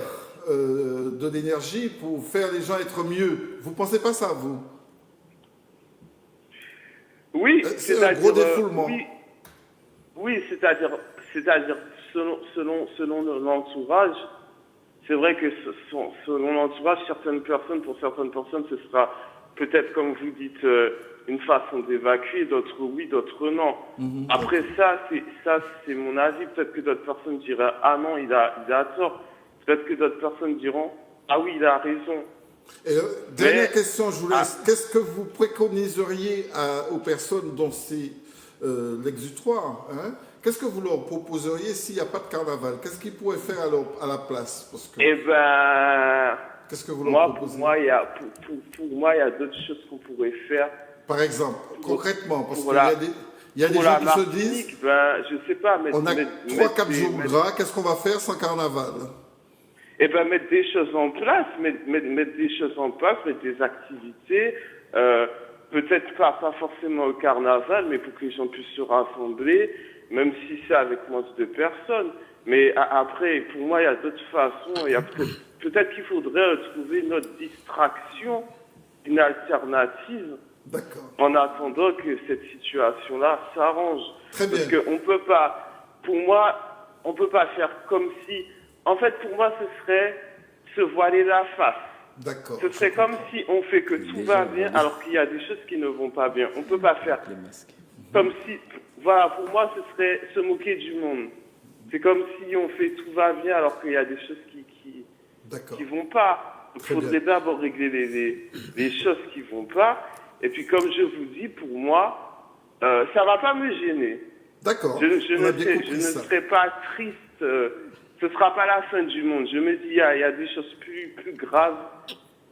de l'énergie pour faire les gens être mieux. Vous pensez pas ça, vous? Oui, C'est un gros défoulement. Oui, c'est-à-dire selon l'entourage, c'est vrai que selon l'entourage, pour certaines personnes, ce sera peut-être, comme vous dites, une façon d'évacuer, d'autres oui, d'autres non. Après ça, c'est mon avis. Peut-être que d'autres personnes diraient ah non, il a tort. Peut-être que d'autres personnes diront ah oui, il a raison. Et, dernière question, je vous laisse. Qu'est-ce que vous préconiseriez aux personnes dont c'est l'exutoire, hein? Qu'est-ce que vous leur proposeriez s'il n'y a pas de carnaval? Qu'est-ce qu'ils pourraient faire à la place? Parce que, Eh ben, qu'est-ce que vous leur proposez? pour moi, il y a d'autres choses qu'on pourrait faire. Par exemple, concrètement, parce pour qu'il y a des Pour gens la qui se Martinique, disent, je sais pas, on a 3-4 jours mettre- gras, qu'est-ce qu'on va faire sans carnaval? Eh ben, mettre des choses en place, mettre des choses en place, mettre des activités, peut-être pas forcément au carnaval, mais pour que les gens puissent se rassembler, même si c'est avec moins de personnes. Mais après, pour moi, il y a d'autres façons. Il y a peut-être qu'il faudrait trouver une autre distraction, une alternative, D'accord. en attendant que cette situation-là s'arrange. Très bien. Parce qu'on peut pas, pour moi, on peut pas faire comme si, en fait, pour moi, ce serait se voiler la face. D'accord. Ce serait comme si on fait que tout va bien alors qu'il y a des choses qui ne vont pas bien. On peut pas faire Les masques. comme si, voilà, pour moi, ce serait se moquer du monde. C'est comme si on fait tout va bien alors qu'il y a des choses D'accord. qui vont pas. Il Très faudrait bien. d'abord régler les choses qui vont pas. Et puis, comme je vous dis, pour moi, ça va pas me gêner. D'accord. Je On a ne bien serai- compris je ne ça. serai pas triste. Ce sera pas la fin du monde. Je me dis, il y a des choses plus graves.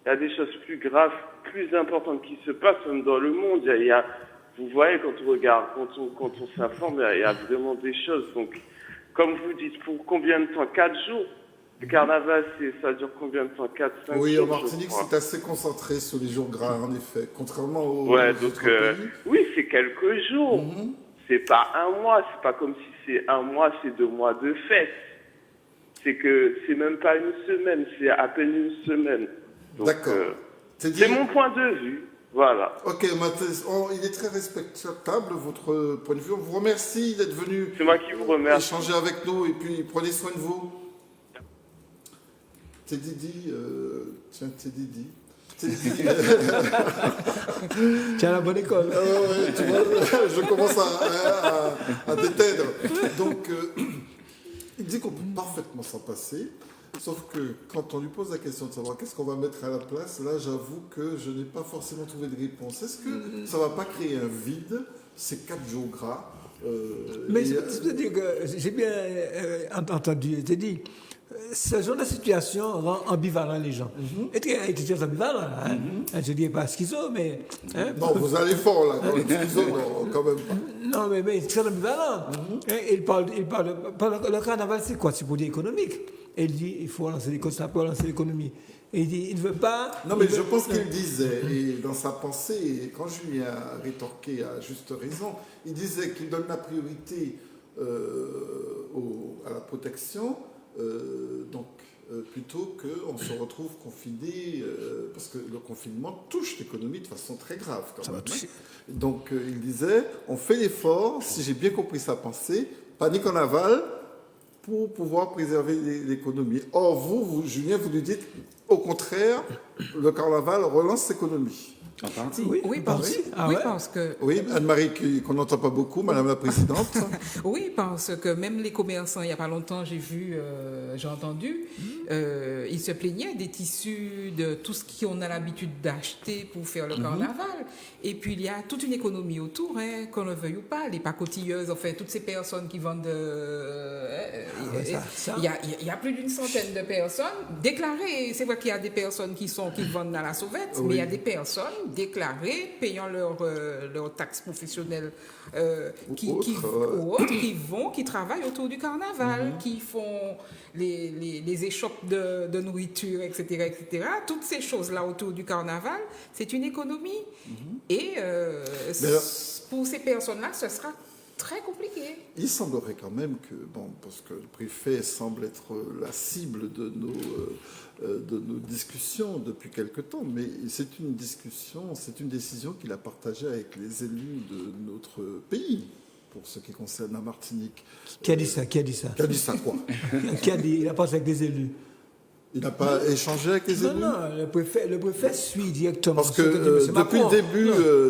Il y a des choses plus graves, plus importantes qui se passent même dans le monde. Vous voyez, quand on regarde, quand on s'informe, il y a vraiment des choses. Donc, comme vous dites, pour combien de temps? 4 jours? Le carnaval, ça dure combien de temps? 4, 5 Oui, jours, en Martinique, je crois. c'est assez concentré sur les jours gras, en effet. Contrairement aux Ouais, autres donc, pays. oui, c'est quelques jours. C'est pas un mois. C'est pas comme si c'est un mois, c'est 2 mois de fête. C'est même pas une semaine, c'est à peine une semaine. Donc, D'accord. C'est dit. c'est mon point de vue. Voilà. Ok, Mathis, il est très respectable, votre point de vue. On vous remercie d'être venu C'est moi qui vous remercie. échanger avec nous et puis prenez soin de vous. C'est Didi. Tiens, c'est Didi. C'est Didi. Tu as la bonne école. Ouais, tu vois, je commence à déteindre. Donc, il dit qu'on peut parfaitement s'en passer, sauf que quand on lui pose la question de savoir qu'est-ce qu'on va mettre à la place, là, j'avoue que je n'ai pas forcément trouvé de réponse. Est-ce que ça ne va pas créer un vide, ces 4 jours gras Mais et, c'est-à-dire que j'ai bien entendu, j'ai dit, ce genre de situation rend ambivalent les gens. Et tu es ambivalent, hein? Je ne dis pas schizo, mais... hein, Non, vous allez fort, là. Dans le schizo, non, quand même pas. Non, mais c'est très ambivalent. Il parle le carnaval, c'est quoi? C'est pour dire économique. Et il dit, il faut relancer l'économie, ça peut relancer l'économie. Et il dit, il ne veut pas... Non, mais il je veut- pense qu'il disait, et dans sa pensée, et quand Julien a rétorqué à juste raison, il disait qu'il donne la priorité à la protection, plutôt qu'on se retrouve confiné, parce que le confinement touche l'économie de façon très grave quand Ça même. va toucher. Donc il disait, on fait l'effort, si j'ai bien compris sa pensée, panique en aval, pour pouvoir préserver l'économie. Or, vous, Julien, vous nous dites, au contraire, le carnaval relance l'économie. En partie. Oui, parce, Ah oui, ouais? parce que Oui, Anne-Marie, qu'on n'entend pas beaucoup, Madame la Présidente. oui, parce que même les commerçants, il n'y a pas longtemps, j'ai entendu, ils se plaignaient des tissus, de tout ce qu'on a l'habitude d'acheter pour faire le carnaval. Et puis il y a toute une économie autour, hein, qu'on le veuille ou pas, les pacotilleuses, enfin toutes ces personnes qui vendent. ça. Il y a plus d'une centaine de personnes déclarées. C'est vrai qu'il y a des personnes qui vendent dans la sauvette, mais il y a des personnes déclarées, payant leur taxe professionnelle, qui travaillent autour du carnaval, qui font les échoppes de nourriture, etc., etc. Toutes ces choses-là autour du carnaval, c'est une économie. Et pour ces personnes-là, ce sera très compliqué. Il semblerait quand même que, parce que le préfet semble être la cible de nos discussions depuis quelque temps, mais c'est une décision qu'il a partagée avec les élus de notre pays, pour ce qui concerne la Martinique. Qui a dit ça? Qui a dit ça? Qui a dit ça, quoi? Qui a dit? Il a passé avec des élus. Il n'a pas échangé avec les élus? Non, le préfet suit directement. Parce que ce dit M. depuis Macron. le début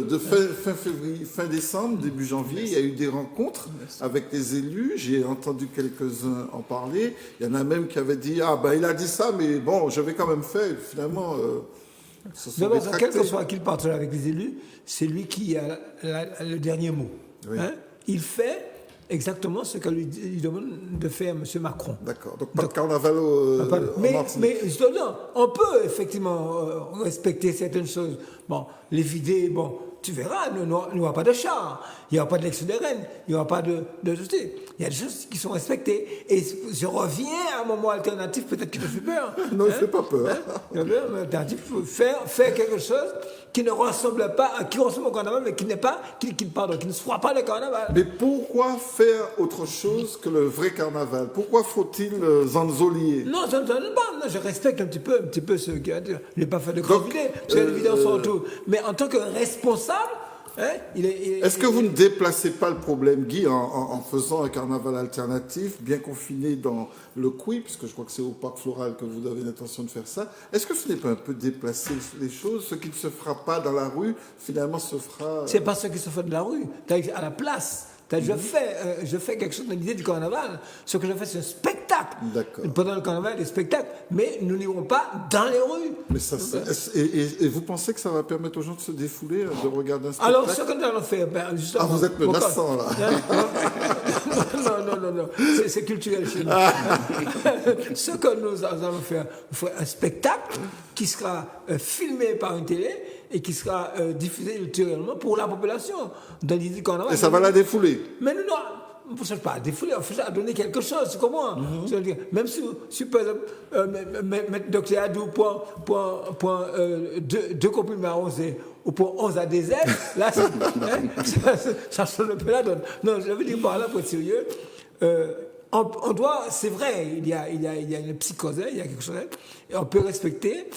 de fin février, fin décembre, début janvier, il y a eu des rencontres avec les élus. J'ai entendu quelques-uns en parler. Il y en a même qui avaient dit, il a dit ça, mais bon, je vais quand même faire. Finalement, se sont D'abord, rétractés. quel que soit qu'il partage avec les élus, c'est lui qui a le dernier mot. Oui. Hein? Il fait exactement ce que lui demande de faire M. Macron. D'accord. Donc pas de carnaval en Martinique. Mais justement, on peut effectivement respecter certaines choses. Bon, les vider, tu verras, il n'y aura pas de char, il n'y aura pas d'élection des reines, il n'y aura pas de. Il y a des choses qui sont respectées. Et je reviens à un moment alternatif, peut-être qui te fait peur. Non, il ne fait pas peur. Il y a un moment alternatif, faire quelque chose qui ne ressemble pas, qui ressemble au carnaval, mais qui ne soit pas le carnaval. Mais pourquoi faire autre chose que le vrai carnaval? Pourquoi faut-il zanzolier? Non, je respecte un petit peu ce qui a dit. Je n'ai pas fait de grandes idées, c'est l'évidence en tout. Mais en tant que responsable, est-ce que vous ne déplacez pas le problème, Guy, en faisant un carnaval alternatif, bien confiné dans le Couy, puisque je crois que c'est au Parc Floral que vous avez l'intention de faire ça? Est-ce que ce n'est pas un peu déplacer les choses? Ce qui ne se fera pas dans la rue, finalement, se fera... C'est pas ce qui se fait de la rue, à la place. Je fais quelque chose dans l'idée du carnaval. Ce que je fais, c'est un spectacle. D'accord. Pendant le carnaval, des spectacles. Mais nous n'irons pas dans les rues. Mais ça, et vous pensez que ça va permettre aux gens de se défouler, de regarder un spectacle? Alors, ce que nous allons faire, justement... Ah, vous êtes menaçant, là. Non. C'est culturel chez nous. Ce que nous allons faire, un spectacle qui sera filmé par une télé et qui sera diffusé ultérieurement pour la population dans l'idée du carnaval. Et ça va la défouler? Mais non, on ne cherche pas à défouler, on cherche à donner quelque chose, tu comprends? Même si par exemple, docteur Adou point 2 comprimés arrosés ou pour 11 à des ailes, là, ça sonne un peu la donne. Non, je veux dire par là, pour être sérieux, on doit, c'est vrai, il y a une psychose, il y a quelque chose, et on peut respecter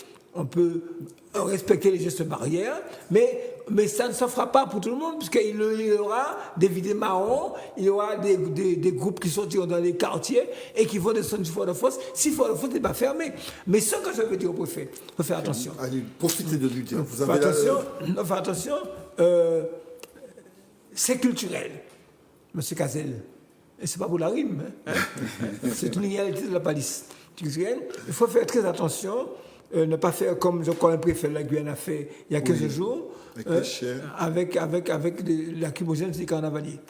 les gestes barrières, mais ça ne se fera pas pour tout le monde, puisqu'il y aura des vidéos marrons, il y aura des groupes qui sortiront dans les quartiers et qui vont descendre du Fort-de-France, si Fort-de-France n'est pas fermé. Mais ce que je veux dire au préfet, il faut faire attention. Allez, profitez de lui dire. Faire attention, c'est culturel, M. Cazel. Et c'est pas pour la rime, hein. C'est une réalité de la palisse culturelle. Il faut faire très attention. Ne pas faire comme je crois le préfet de la Guyane a fait il y a 15 jours, avec lacrymogène des carnavaliers.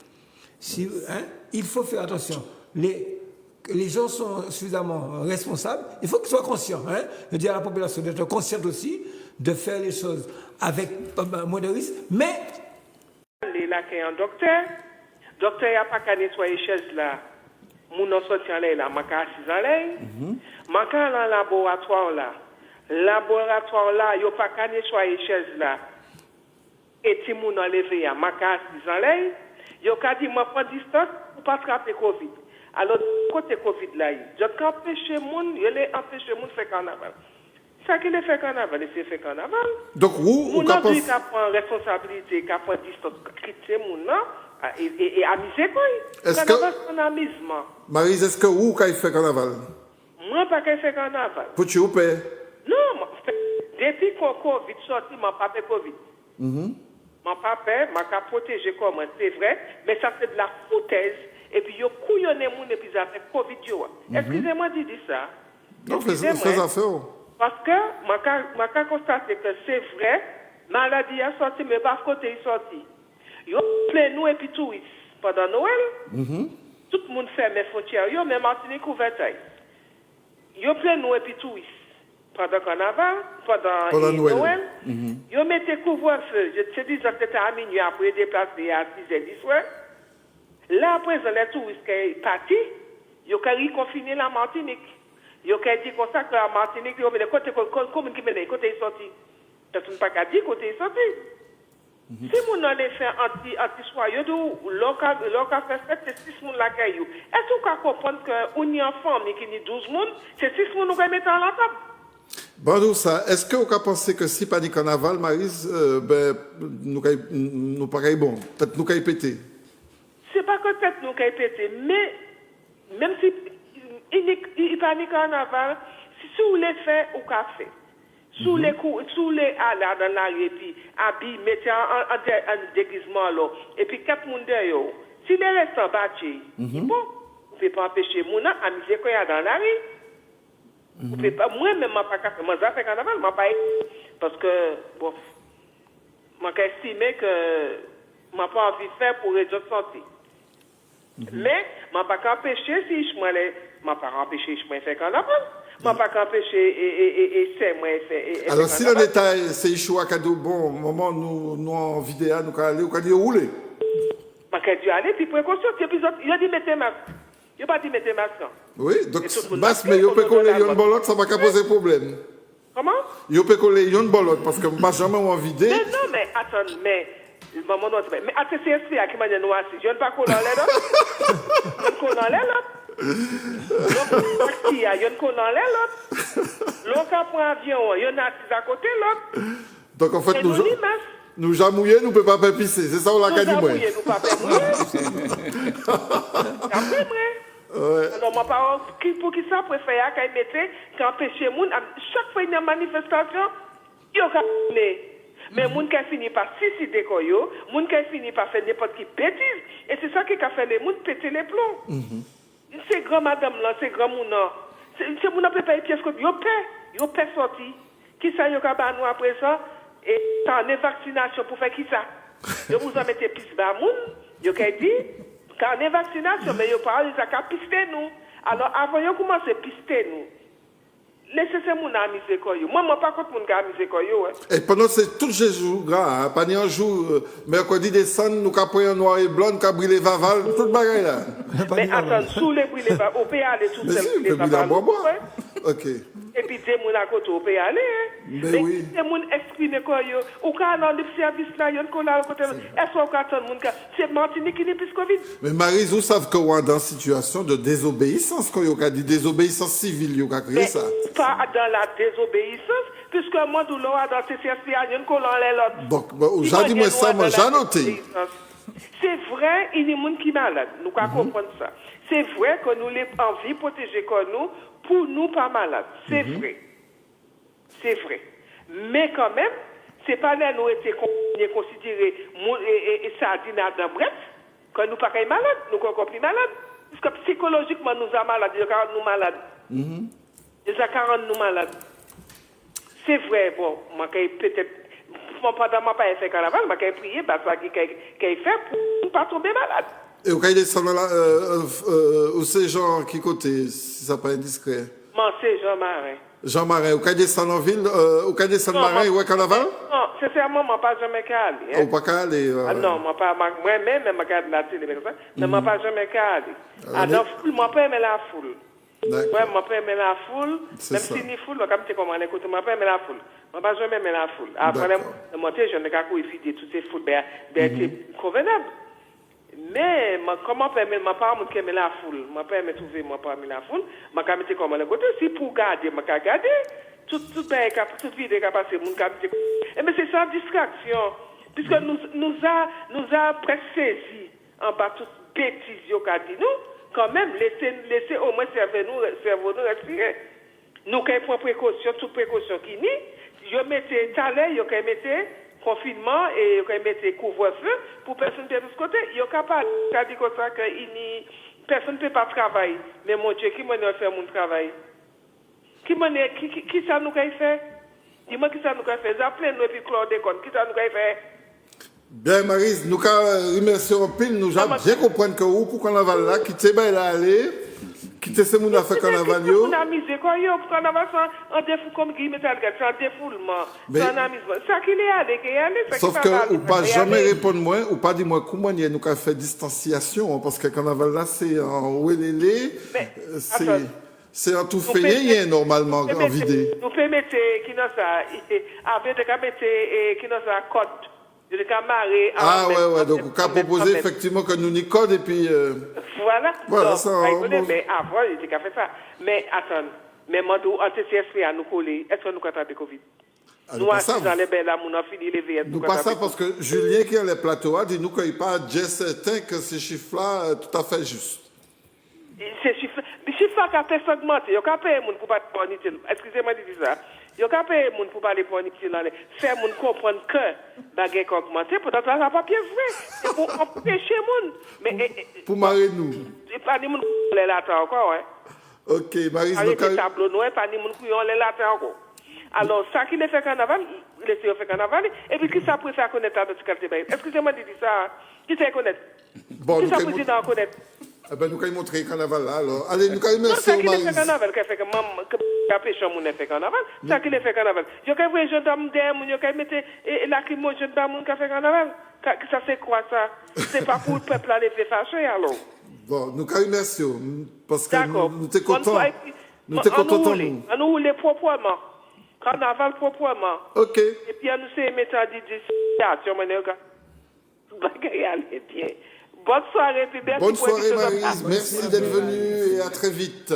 Il faut faire attention. Les gens sont suffisamment responsables. Il faut qu'ils soient conscients. Je dis à la population d'être consciente aussi, de faire les choses avec moins de risques. Mais... Là, qui est un docteur il n'y a pas qu'à nettoyer les chaises là. Mon en sorti en l'air là, je suis assis en l'air. Je suis dans le laboratoire là. Laboratoire là, il n'y a pas qu'à nettoyer les chaises là. Et si mon enlevé à ma case en l'air, il y a qu'à dire, moi, prends distance pour pas attraper Covid. Alors, côté Covid là, je vais empêcher mon, il est empêché mon faire carnaval. Ça qui est fait carnaval, c'est fait carnaval. Donc, vous pensez qu'à prendre responsabilité, qu'à prendre distance, critiquer mon nom, et amuser quoi. Carnaval, c'est un amusement. Maryse, est-ce que vous, quand il fait carnaval? Moi, pas qu'il fait carnaval. Pour-tu ou pas? Non, depuis qu'on Covid sorti, mon papa Covid. Mon papa m'a protégé comme c'est vrai, mais ça c'est de la foutaise. Et puis, il y a couillonné mon épisode avec Covid. Excusez-moi de dire ça. Non, fais affaire. Parce que, je constaté que c'est vrai, maladie a sorti, mais pas côté il sorti. Il y a plein nous et puis touristes pendant Noël. Tout le monde ferme les frontières, il y a même Martinique ouverte. Il y a plein nous et puis touristes. Pendant carnaval, pendant Noël, ils mettaient couvre-feu. Je te dis que c'était à minuit après déplacer à 6h du soir. Là, après, les touristes qui sont partis, ils ont reconfiné la Martinique. Ils ont dit comme ça que la Martinique, ils ont mis les côtés communes qui mettent les côtés sortis. Ça ne pas qu'à dire côté sorti. Si on a fait anti-soyeux, local fait c'est 6 personnes la caillou. Est-ce qu'on peut comprendre qu'on y a une famille qui est 12 personnes, c'est 6 personnes qui mettent à la table? Bon, ça, est-ce que vous pensez que si pas du carnaval, Maryse, nous pas bon, peut-être nous caille péter? C'est pas que peut-être nous caille péter, mais même si il pas du carnaval, si vous les faites au café, sous les allées dans la rue, et puis habillés, mettez un déguisement là, et puis 4 personnes derrière, si les restants battent, bon, vous ne pouvez pas empêcher mon à amuser quand il y a dans la rue. Vous pouvez pas, moi-même, je ne peux pas faire moi, ça fait carnaval, je pas parce que, bon, je estime que je n'ai pas envie de faire pour les autres santé. Mais, je ne peux pas empêcher si je ne peux pas empêcher de faire carnaval. Moi, pas qu'empêcher et c'est moi. Alors, si le détail, c'est choix cadeau bon, moment nous en vidéo, nous allons aller, nous rouler. Je vais aller, puis précaution, il a dit mettez masque. Il n'a pas dit mettez masque. Oui, donc, basse, mais il peut coller une bolotte, ça va pas poser problème. Comment? Il peut coller une bolotte, parce que je ne jamais en vidéo. Mais non, mais attends, mais à TCSP, à qui m'a dit nous assis, je ne pas coller en l'air, je ne coller en l'air, donc, il y a une colle en l'air, l'autre prend avion, il y en a assis à côté, l'autre. Donc, en fait, nous jamouiller, nous ne pouvons pas faire pisser. C'est ça, on l'a qu'à dire. Nous jamouiller, nous ne pouvons pas faire mouiller. Après, ouais. Alors, ma parole, pour qui ça préfère qu'elle mette, qu'empêcher les gens, chaque fois qu'il y a une manifestation, il y a mais les gens qui finissent par suicider, les gens qui finissent par faire n'importe qui bêtise, et c'est ça qui a fait les gens péter les plombs. C'est grand madame là, c'est grand moun là. C'est moun a préparé pièce que yo paie sorti. Qui ça yo ka ba nous après ça et t'en est vaccination pour faire qui ça? Yo vous en mettez plus bas moun, yo ka dit quand est vaccination mais yo parle ça ka pister nous. Alors avant yo commencer pister nous. Laissez ces moun amuser quoi yo. Moi pas contre moun ka amuser quoi yo. Et pendant c'est tous les jours gars, pas ni un jour mercredi décembre nous ka prendre noir et blanc, ka brûler vaval, tout bagaille là. Mais attends, sous les brûler vaval, on peut aller sous les vaval. OK. Et puis des moun à côté on peut aller. Mais oui. Des moun exprimer quoi yo. Ou ka dans le service là, yon ko là côté. Est-ce qu'on ka attendre moun ka c'est Martinique qui n'est plus Covid. Mais Marie, vous savez que on est dans situation de désobéissance quand yo ka dit désobéissance civile yo ka créé ça. Pas dans la désobéissance, puisque moi, tout le monde dans CCSP, il y a une colonne l'autre. Donc, j'ai dit, moi, ça, moi, j'ai noté. C'est vrai, il y a des gens qui sont malades. Nous pouvons comprendre ça. C'est vrai que nous avons envie de protéger nous pour nous pas malades. C'est vrai. C'est vrai. Mais quand même, ce n'est pas là nous été considérés et sardines dans bref, que nous ne sommes pas malades, nous ne sommes plus malades. Parce que psychologiquement, nous sommes malades, nous sommes malades. Ils ont nous malades. C'est vrai, bon, moi, peut-être, pendant ma pas fait carnaval, moi, j'ai prié, bah, ça qu'il fait pour ne pas tomber malade. Et au cas descendre là, où c'est Jean qui côté, si ça pas indiscret? Moi, c'est Jean Marin. Jean Marin, au cas descendre en ville, au cas descendre Marin, où est carnaval? Non, sincèrement, moi, pas jamais qu'à aller. Ou pas qu'à aller? Non, moi-même, je regarde la télé, mais moi, pas jamais qu'à aller. Alors, moi, pas aimer la foule. Ouais, moi pas aimer la foule, même si ni foule, comme tu comment écoute, moi pas aimer la foule. Moi pas jamais aimer la foule. Après monter, je n'ai qu'à coïncider toutes ces foules c'est convenable. Mais comment pas aimer moi pas qui aimer la foule, moi pas aimer trouver moi pas aimer la foule, moi quand mettre comment l'écoute, si pour garder, moi garder toute vie est passé mon cap. Et mais c'est ça distraction puisque nous a presque saisi en bas toute bêtise yo qu'a dit nous. Quand même, laissez au moins cerveau nous respirer. Nous, quand on prend précaution, toute précaution qui n'y, vous mettez talent, vous mettez confinement et vous mettez couvre-feu pour personne de l'autre côté. Vous êtes capable de dire comme ça que personne ne peut pas travailler. Mais mon Dieu, qui m'a fait mon travail? Qui ça nous a fait? Dis-moi qui ça nous a fait? Appelez-nous et puis chlordécone. Qui ça nous a fait? Bien, Maryse, nous remercions en pile, nous avons bien compris que vous, pour carnaval là, quittez bien là aller, quittez ce monde à faire carnaval. On a misé quoi, pour carnaval, en défoule comme Guy Metal, c'est un défoulement, c'est un amusement. Ça qu'il est allé, sauf que, ou pas jamais répondre moi, ou pas dire moi, comment nous avons fait distanciation, parce que carnaval là, c'est en ouélélé, c'est en tout fait, normalement, en vidé. Nous pouvons mettre, qui n'a ça, avec des qui n'a ça, code. Ouais, donc on a proposé effectivement que nous n'y code et puis... Voilà, ça... Mais avant, il a fait ça. Mais attends, mais moi, en TCSP, à nous coller, est-ce que nous avons attrapé Covid? Nous assis dans les belles là, nous avons fini les VS. Nous pas ça parce que Julien qui est les plateaux a dit nous qu'il n'est pas déjà certain que ces chiffres-là tout à fait justes. Ces chiffres-là, qui a personne menti, il y a qu'à payer les gens pour pas parler. Excusez-moi de dire ça. Il y a qu'à payer les gens pour parler pour faire les gens comprendre que les bagages ont augmenté, pourtant ça n'a pas bien vrai. C'est pour empêcher les gens. Mais pour marrer nous. Pas les gens qui ont les latins encore, ouais. Ok, Maryse, avec des tableaux noirs, pas les gens qui ont les latins encore. Alors, ça qui les fait carnaval, laissez-le faire carnaval, et puis qui ça préfère connaître la qualité? Excusez-moi de dire ça. Qui ça connaître? Qui ça président connaître? Ah ben, nous allons montrer le carnaval là, alors. Allez, nous allons Non, merci ça au qui fait Maryse. carnaval, qui fait que maman, que pêche mon fait carnaval, ça qui fait carnaval. Je vais voir gendarme derrière moi, je vais mettre lacrymogène dans mon qui fait carnaval. Ça c'est quoi ça? C'est pas pour le peuple aller faire fâcher alors. Bon, nous allons merci, parce que D'accord. nous sommes contents. Nous sommes On contents, nous roule proprement. Carnaval proprement. Ok. Et puis, nous sommes mettre à situation, bagaille aller bien. Bonne soirée, puis merci Bonne pour soirée, l'émission. Maryse. Merci d'être venue et à très vite.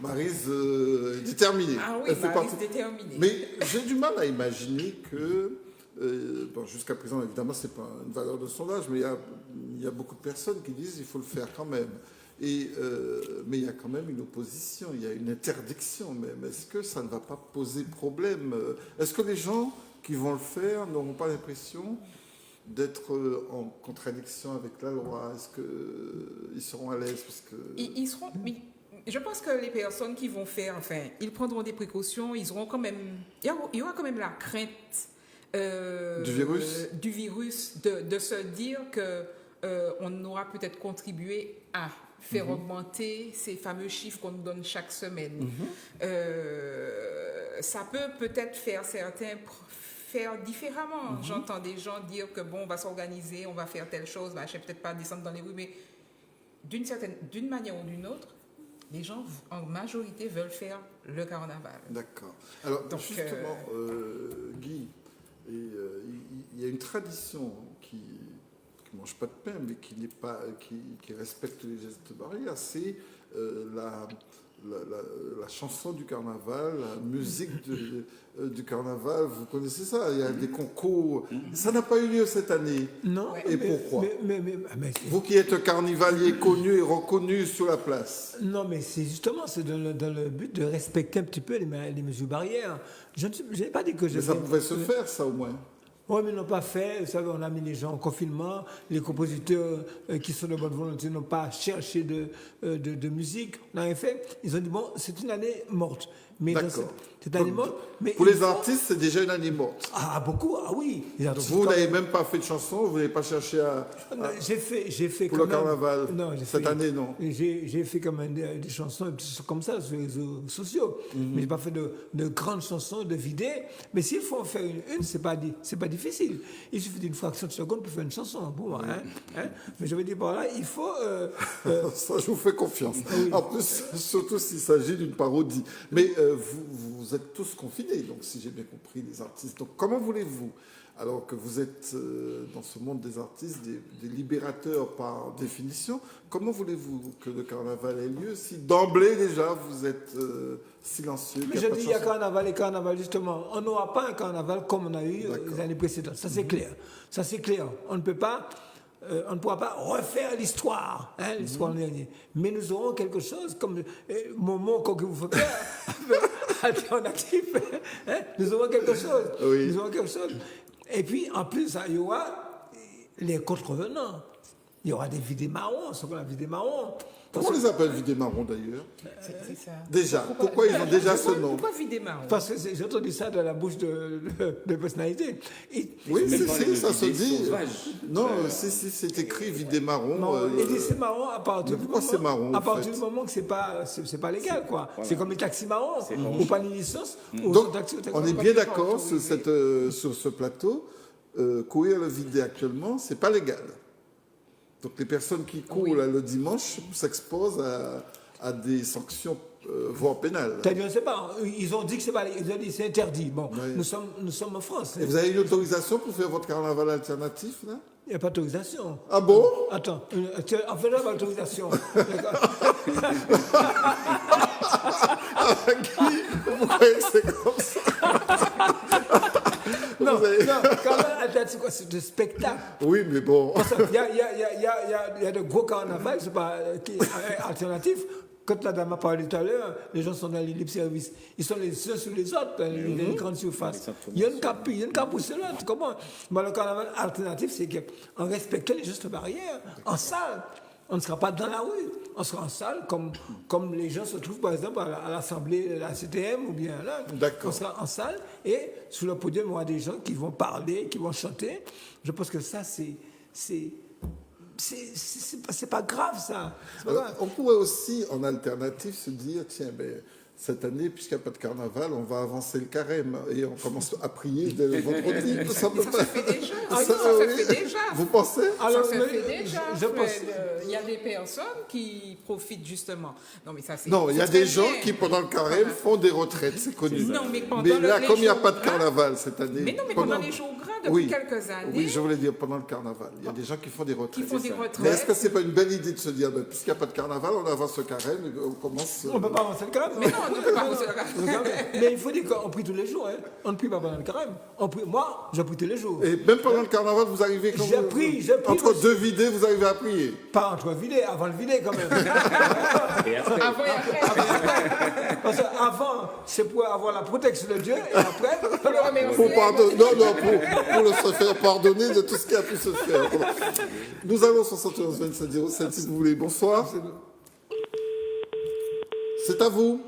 Maryse est déterminée. Ah oui, Elle fait Maryse partie- déterminée. Mais j'ai du mal à imaginer que, bon, jusqu'à présent, évidemment, c'est pas une valeur de sondage, mais il y a beaucoup de personnes qui disent qu'il faut le faire quand même. Et, mais il y a quand même une opposition, il y a une interdiction même. Est-ce que ça ne va pas poser problème? Est-ce que les gens qui vont le faire n'auront pas l'impression d'être en contradiction avec la loi? Est-ce qu'ils seront à l'aise parce que... Ils seront. Mais je pense que les personnes qui vont faire, enfin, ils prendront des précautions. Ils auront quand même. Il y aura quand même la crainte Du virus de se dire que on aura peut-être contribué à faire augmenter ces fameux chiffres qu'on nous donne chaque semaine. Ça peut peut-être faire certains faire différemment. J'entends des gens dire que bon, on va s'organiser, on va faire telle chose, je ne vais peut-être pas descendre dans les rues, mais d'une manière ou d'une autre, les gens en majorité veulent faire le carnaval. D'accord. Alors, Donc, justement, Guy, il y a une tradition qui ne mange pas de pain, mais qui respecte les gestes barrières, c'est la chanson du carnaval, la musique du carnaval. Vous connaissez ça? Il y a des concours. Ça n'a pas eu lieu cette année. Non. Et pourquoi? Mais Vous qui êtes carnavalier connu et reconnu sur la place. non, mais c'est justement dans le but de respecter un petit peu les mesures barrières. Je n'ai pas dit que je... Mais ça pouvait se faire, ça, au moins. Oui, mais ils n'ont pas fait. Vous savez, on a mis les gens en confinement. Les compositeurs qui sont de bonne volonté n'ont pas cherché de musique. On n'a rien fait. Ils ont dit, bon, c'est une année morte. Mais D'accord. cette année morte... Mais Pour les artistes, c'est déjà une année morte. Ah, beaucoup, ah oui. Les Donc artistes, vous quand n'avez même. même pas fait de chanson, vous n'avez pas cherché à... J'ai fait Pour quand le même- carnaval, Non, cette année, non. J'ai fait quand même des chansons des choses comme ça sur les réseaux sociaux. Mais je n'ai pas fait de grandes chansons, de vidéos. Mais s'il faut en faire une, c'est pas difficile. Il suffit d'une fraction de seconde pour faire une chanson. Pour moi, hein. Mais je veux dire par là, il faut... Ça, je vous fais confiance. En plus, surtout s'il s'agit d'une parodie. Mais vous êtes tous confinés, donc si j'ai bien compris, les artistes. Donc comment voulez-vous, alors que vous êtes dans ce monde des artistes, des libérateurs par définition, comment voulez-vous que le carnaval ait lieu si d'emblée déjà vous êtes silencieux? Mais je dis, il y a carnaval et carnaval, justement. On n'aura pas un carnaval comme on a eu les années précédentes. Ça, c'est clair. Ça, c'est clair. On ne pourra pas refaire l'histoire, l'histoire dernière. Mais nous aurons quelque chose comme moment que vous faites alternatif. Nous aurons quelque chose. Oui. Nous aurons quelque chose. Et puis, en plus, il y aura les contrevenants. Il y aura des vidés marrons, ce qu'on a vidés marrons. Comment on les appelle vidés marrons d'ailleurs? C'est ça. Déjà, pourquoi ils ont déjà ce nom? Pourquoi vider marron? Parce que j'ai entendu ça de la bouche de personnalité. Oui, Même pas les ça se vidés dit. sauvages. Non, si, c'est écrit vidés marrons. Et c'est marrant à partir mais du pourquoi moment, c'est marron, à en partir fait du moment que c'est pas légal, quoi. Voilà. C'est comme les taxis marrons ou pas une licence. ou Donc, sont taxis- on est bien d'accord sur ce plateau. Courir le vidé actuellement, c'est pas légal. Donc les personnes qui courent là, le dimanche s'exposent à des sanctions, voire pénales. C'est-à-dire, on ne sait pas. Ils ont dit que c'est pas, ils ont dit que c'est interdit. Bon, Oui. nous sommes en France. Et vous avez une autorisation pour faire votre carnaval alternatif là? Il n'y a pas d'autorisation. Ah bon? Attends, en fait, là, pas d'autorisation. Vous croyez que c'est comme ça? Non, Vous avez- non, carnaval alternatif, quoi, c'est de spectacle. Oui, mais bon. Il y a de gros carnavals, c'est pas alternatif. Quand la dame a parlé tout à l'heure, les gens sont dans les libres services. Ils sont les uns sur les autres, dans les grandes surfaces. Il y a une cap pousser l'autre. Comment? Mais le carnaval alternatif, c'est qu'en respectant les gestes barrières, en salle, on ne sera pas dans la rue. On sera en salle, comme les gens se trouvent, par exemple, à l'Assemblée de la CTM ou bien là. D'accord. On sera en salle et sur le podium, il y aura des gens qui vont parler, qui vont chanter. Je pense que ça, c'est c'est pas grave, ça. C'est pas grave. On pourrait aussi, en alternative, se dire, tiens, cette année, puisqu'il n'y a pas de carnaval, on va avancer le carême et on commence à prier dès le vendredi. Ça Ça se fait déjà. Ça se fait déjà. Vous pensez? Ça se fait déjà. je pense- Il y a des personnes qui profitent justement. Non, mais ça c'est. Non, il y a c'est des très gens bien. qui, pendant le carême, font des retraites, c'est connu. Non, mais pendant Mais là, les comme il n'y a jours pas de gras- carnaval cette année... Mais non, mais pendant les jours gras, depuis Oui. quelques années, Oui, je voulais dire pendant le carnaval. Il y a des gens qui font des qui retraites. font des Mais est-ce retraites. que c'est pas une belle idée de se dire, puisqu'il n'y a pas de carnaval, on avance le carême et on commence... On ne peut pas avancer le carême. Mais non, on ne peut pas avancer le carême. Mais il faut dire qu'on prie tous les jours. Hein. On ne prie pas pendant le carême. Moi, je prie tous les jours. Et même pendant le carnaval, vous arrivez quand Je prie, entre aussi. deux vidés, vous arrivez à prier. Pas entre vider, avant le vider quand même. Avant et après. Parce qu'avant, c'est pour avoir la protection de Dieu, et après, Pour le remercier. Pour pardonner, pour le se faire pardonner de tout ce qui a pu se faire. Nous allons 71 27 07 si vous voulez. Bonsoir. C'est à vous.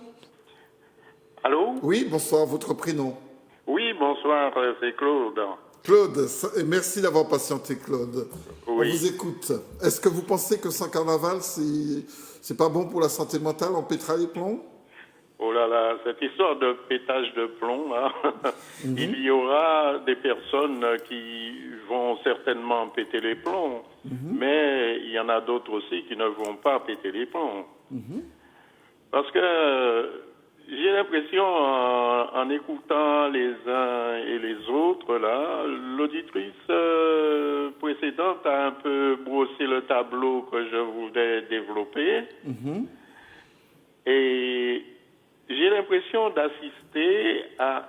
Allô? Oui, bonsoir, votre prénom. Oui, bonsoir, c'est Claude. Claude, et merci d'avoir patienté, Claude. On Oui. vous écoute. Est-ce que vous pensez que sans carnaval, c'est pas bon pour la santé mentale, on pètera les plombs? Oh là là, cette histoire de pétage de plomb, là, il y aura des personnes qui vont certainement péter les plombs, mais il y en a d'autres aussi qui ne vont pas péter les plombs. Parce que j'ai l'impression, en écoutant les uns et les autres, là, l'auditrice précédente a un peu brossé le tableau que je voulais développer. Et j'ai l'impression d'assister à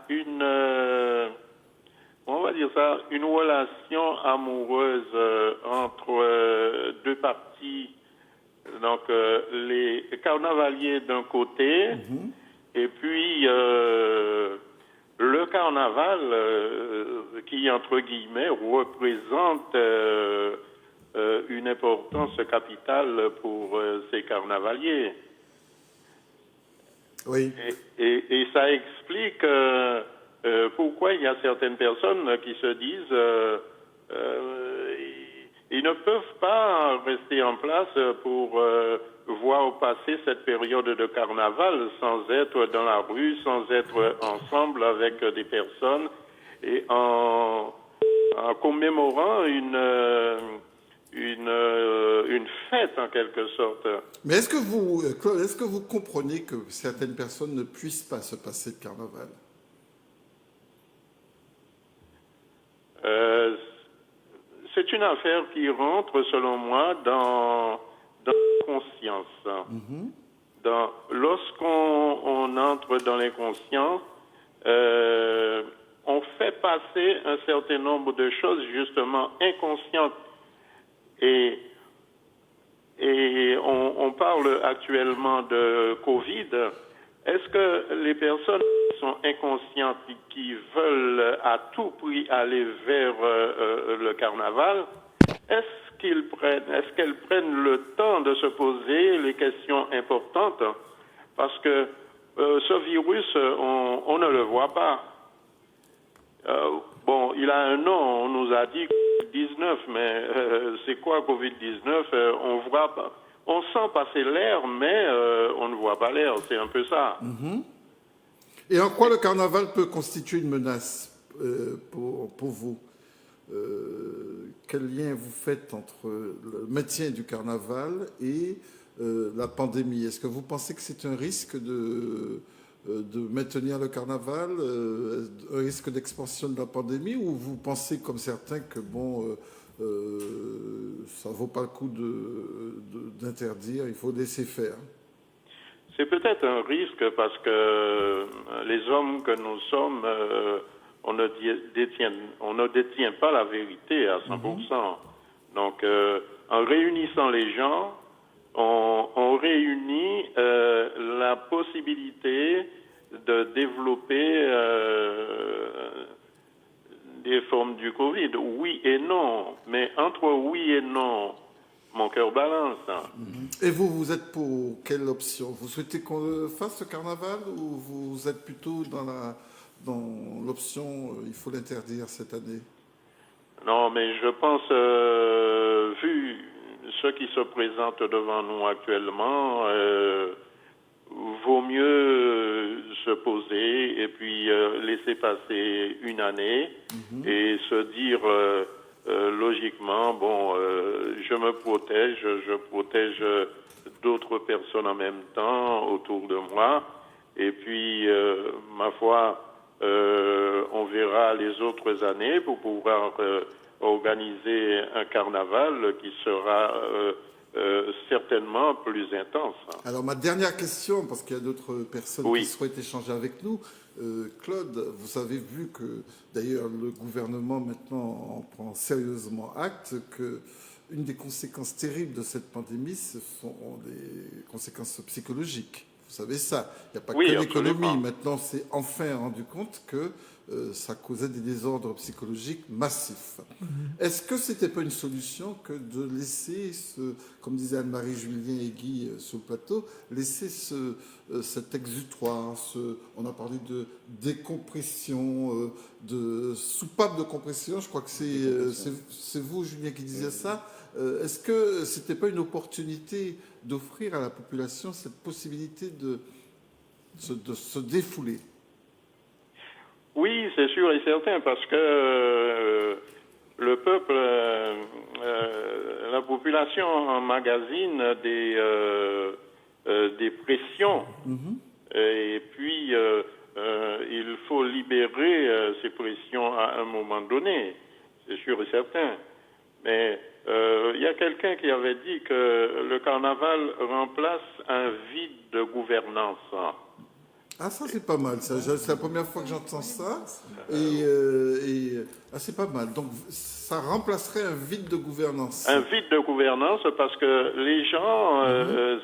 on va dire ça, une relation amoureuse entre deux parties. Donc, les carnavaliers d'un côté, et puis le carnaval qui, entre guillemets, représente une importance capitale pour ces carnavaliers. Oui. Et ça explique pourquoi il y a certaines personnes qui se disent ils ne peuvent pas rester en place pour voir passer cette période de carnaval sans être dans la rue, sans être ensemble avec des personnes et en commémorant une fête en quelque sorte. Mais est-ce que vous, Claude, est-ce que vous comprenez que certaines personnes ne puissent pas se passer de carnaval? C'est une affaire qui rentre, selon moi, dans la conscience. Lorsqu'on entre dans l'inconscient, on fait passer un certain nombre de choses justement inconscientes. Et on parle actuellement de Covid. Est-ce que les personnes qui sont inconscientes, qui veulent à tout prix aller vers le carnaval, est-ce qu'elles prennent le temps de se poser les questions importantes? Parce que ce virus, on ne le voit pas. Bon, il a un nom, on nous a dit Covid-19, mais c'est quoi Covid-19? On voit pas. On sent passer l'air, mais on ne voit pas l'air. C'est un peu ça. Et en quoi le carnaval peut constituer une menace pour vous? Quel lien vous faites entre le maintien du carnaval et la pandémie? Est-ce que vous pensez que c'est un risque de maintenir le carnaval, un risque d'expansion de la pandémie, ou vous pensez comme certains que ça ne vaut pas le coup d'interdire, il faut laisser faire? C'est peut-être un risque parce que les hommes que nous sommes, on ne détient pas la vérité à 100%. Donc, en réunissant les gens, on réunit la possibilité de développer des formes du Covid. Oui et non. Mais entre oui et non, mon cœur balance. Et vous êtes pour quelle option? Vous souhaitez qu'on fasse ce carnaval, ou vous êtes plutôt dans l'option il faut l'interdire cette année? Non, mais je pense, vu ce qui se présente devant nous actuellement, vaut mieux se poser et puis laisser passer une année et se dire logiquement, bon, je me protège, je protège d'autres personnes en même temps autour de moi et puis, ma foi, on verra les autres années pour pouvoir organiser un carnaval qui sera certainement plus intense. Alors ma dernière question, parce qu'il y a d'autres personnes qui souhaitent échanger avec nous. Claude, vous avez vu que d'ailleurs le gouvernement maintenant en prend sérieusement acte que une des conséquences terribles de cette pandémie, ce sont des conséquences psychologiques. Vous savez ça. Il n'y a pas que l'économie. Maintenant, c'est enfin rendu compte que ça causait des désordres psychologiques massifs. Est-ce que c'était pas une solution que de laisser, comme disait Anne-Marie, Julien et Guy sur le plateau, laisser cet exutoire, on a parlé de décompression, de soupape de compression, je crois que c'est vous, Julien, qui disiez ça. Est-ce que c'était pas une opportunité d'offrir à la population cette possibilité de se défouler? Oui, c'est sûr et certain, parce que le peuple, la population emmagasine des pressions, et puis il faut libérer ces pressions à un moment donné, c'est sûr et certain. Mais il y a quelqu'un qui avait dit que le carnaval remplace un vide de gouvernance. Ah, ça, c'est pas mal. C'est la première fois que j'entends ça. C'est pas mal. Donc, ça remplacerait un vide de gouvernance. Un vide de gouvernance parce que les gens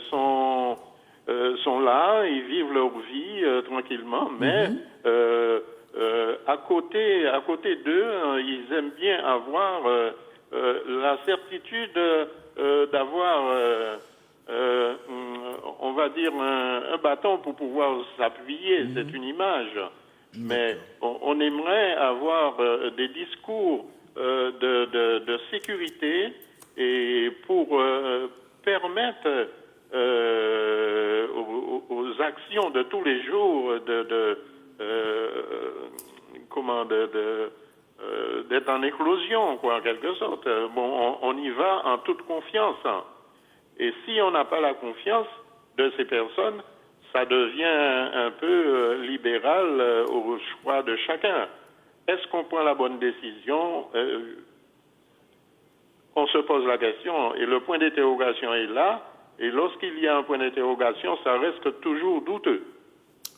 sont là, ils vivent leur vie tranquillement, mais à côté d'eux, ils aiment bien avoir la certitude d'avoir... on va dire un bâton pour pouvoir s'appuyer, c'est une image. Mais on aimerait avoir des discours de sécurité et pour permettre aux actions de tous les jours d'être en éclosion, quoi, en quelque sorte. Bon, on y va en toute confiance. Et si on n'a pas la confiance de ces personnes, ça devient un peu libéral au choix de chacun. Est-ce qu'on prend la bonne décision? On se pose la question et le point d'interrogation est là. Et lorsqu'il y a un point d'interrogation, ça reste toujours douteux.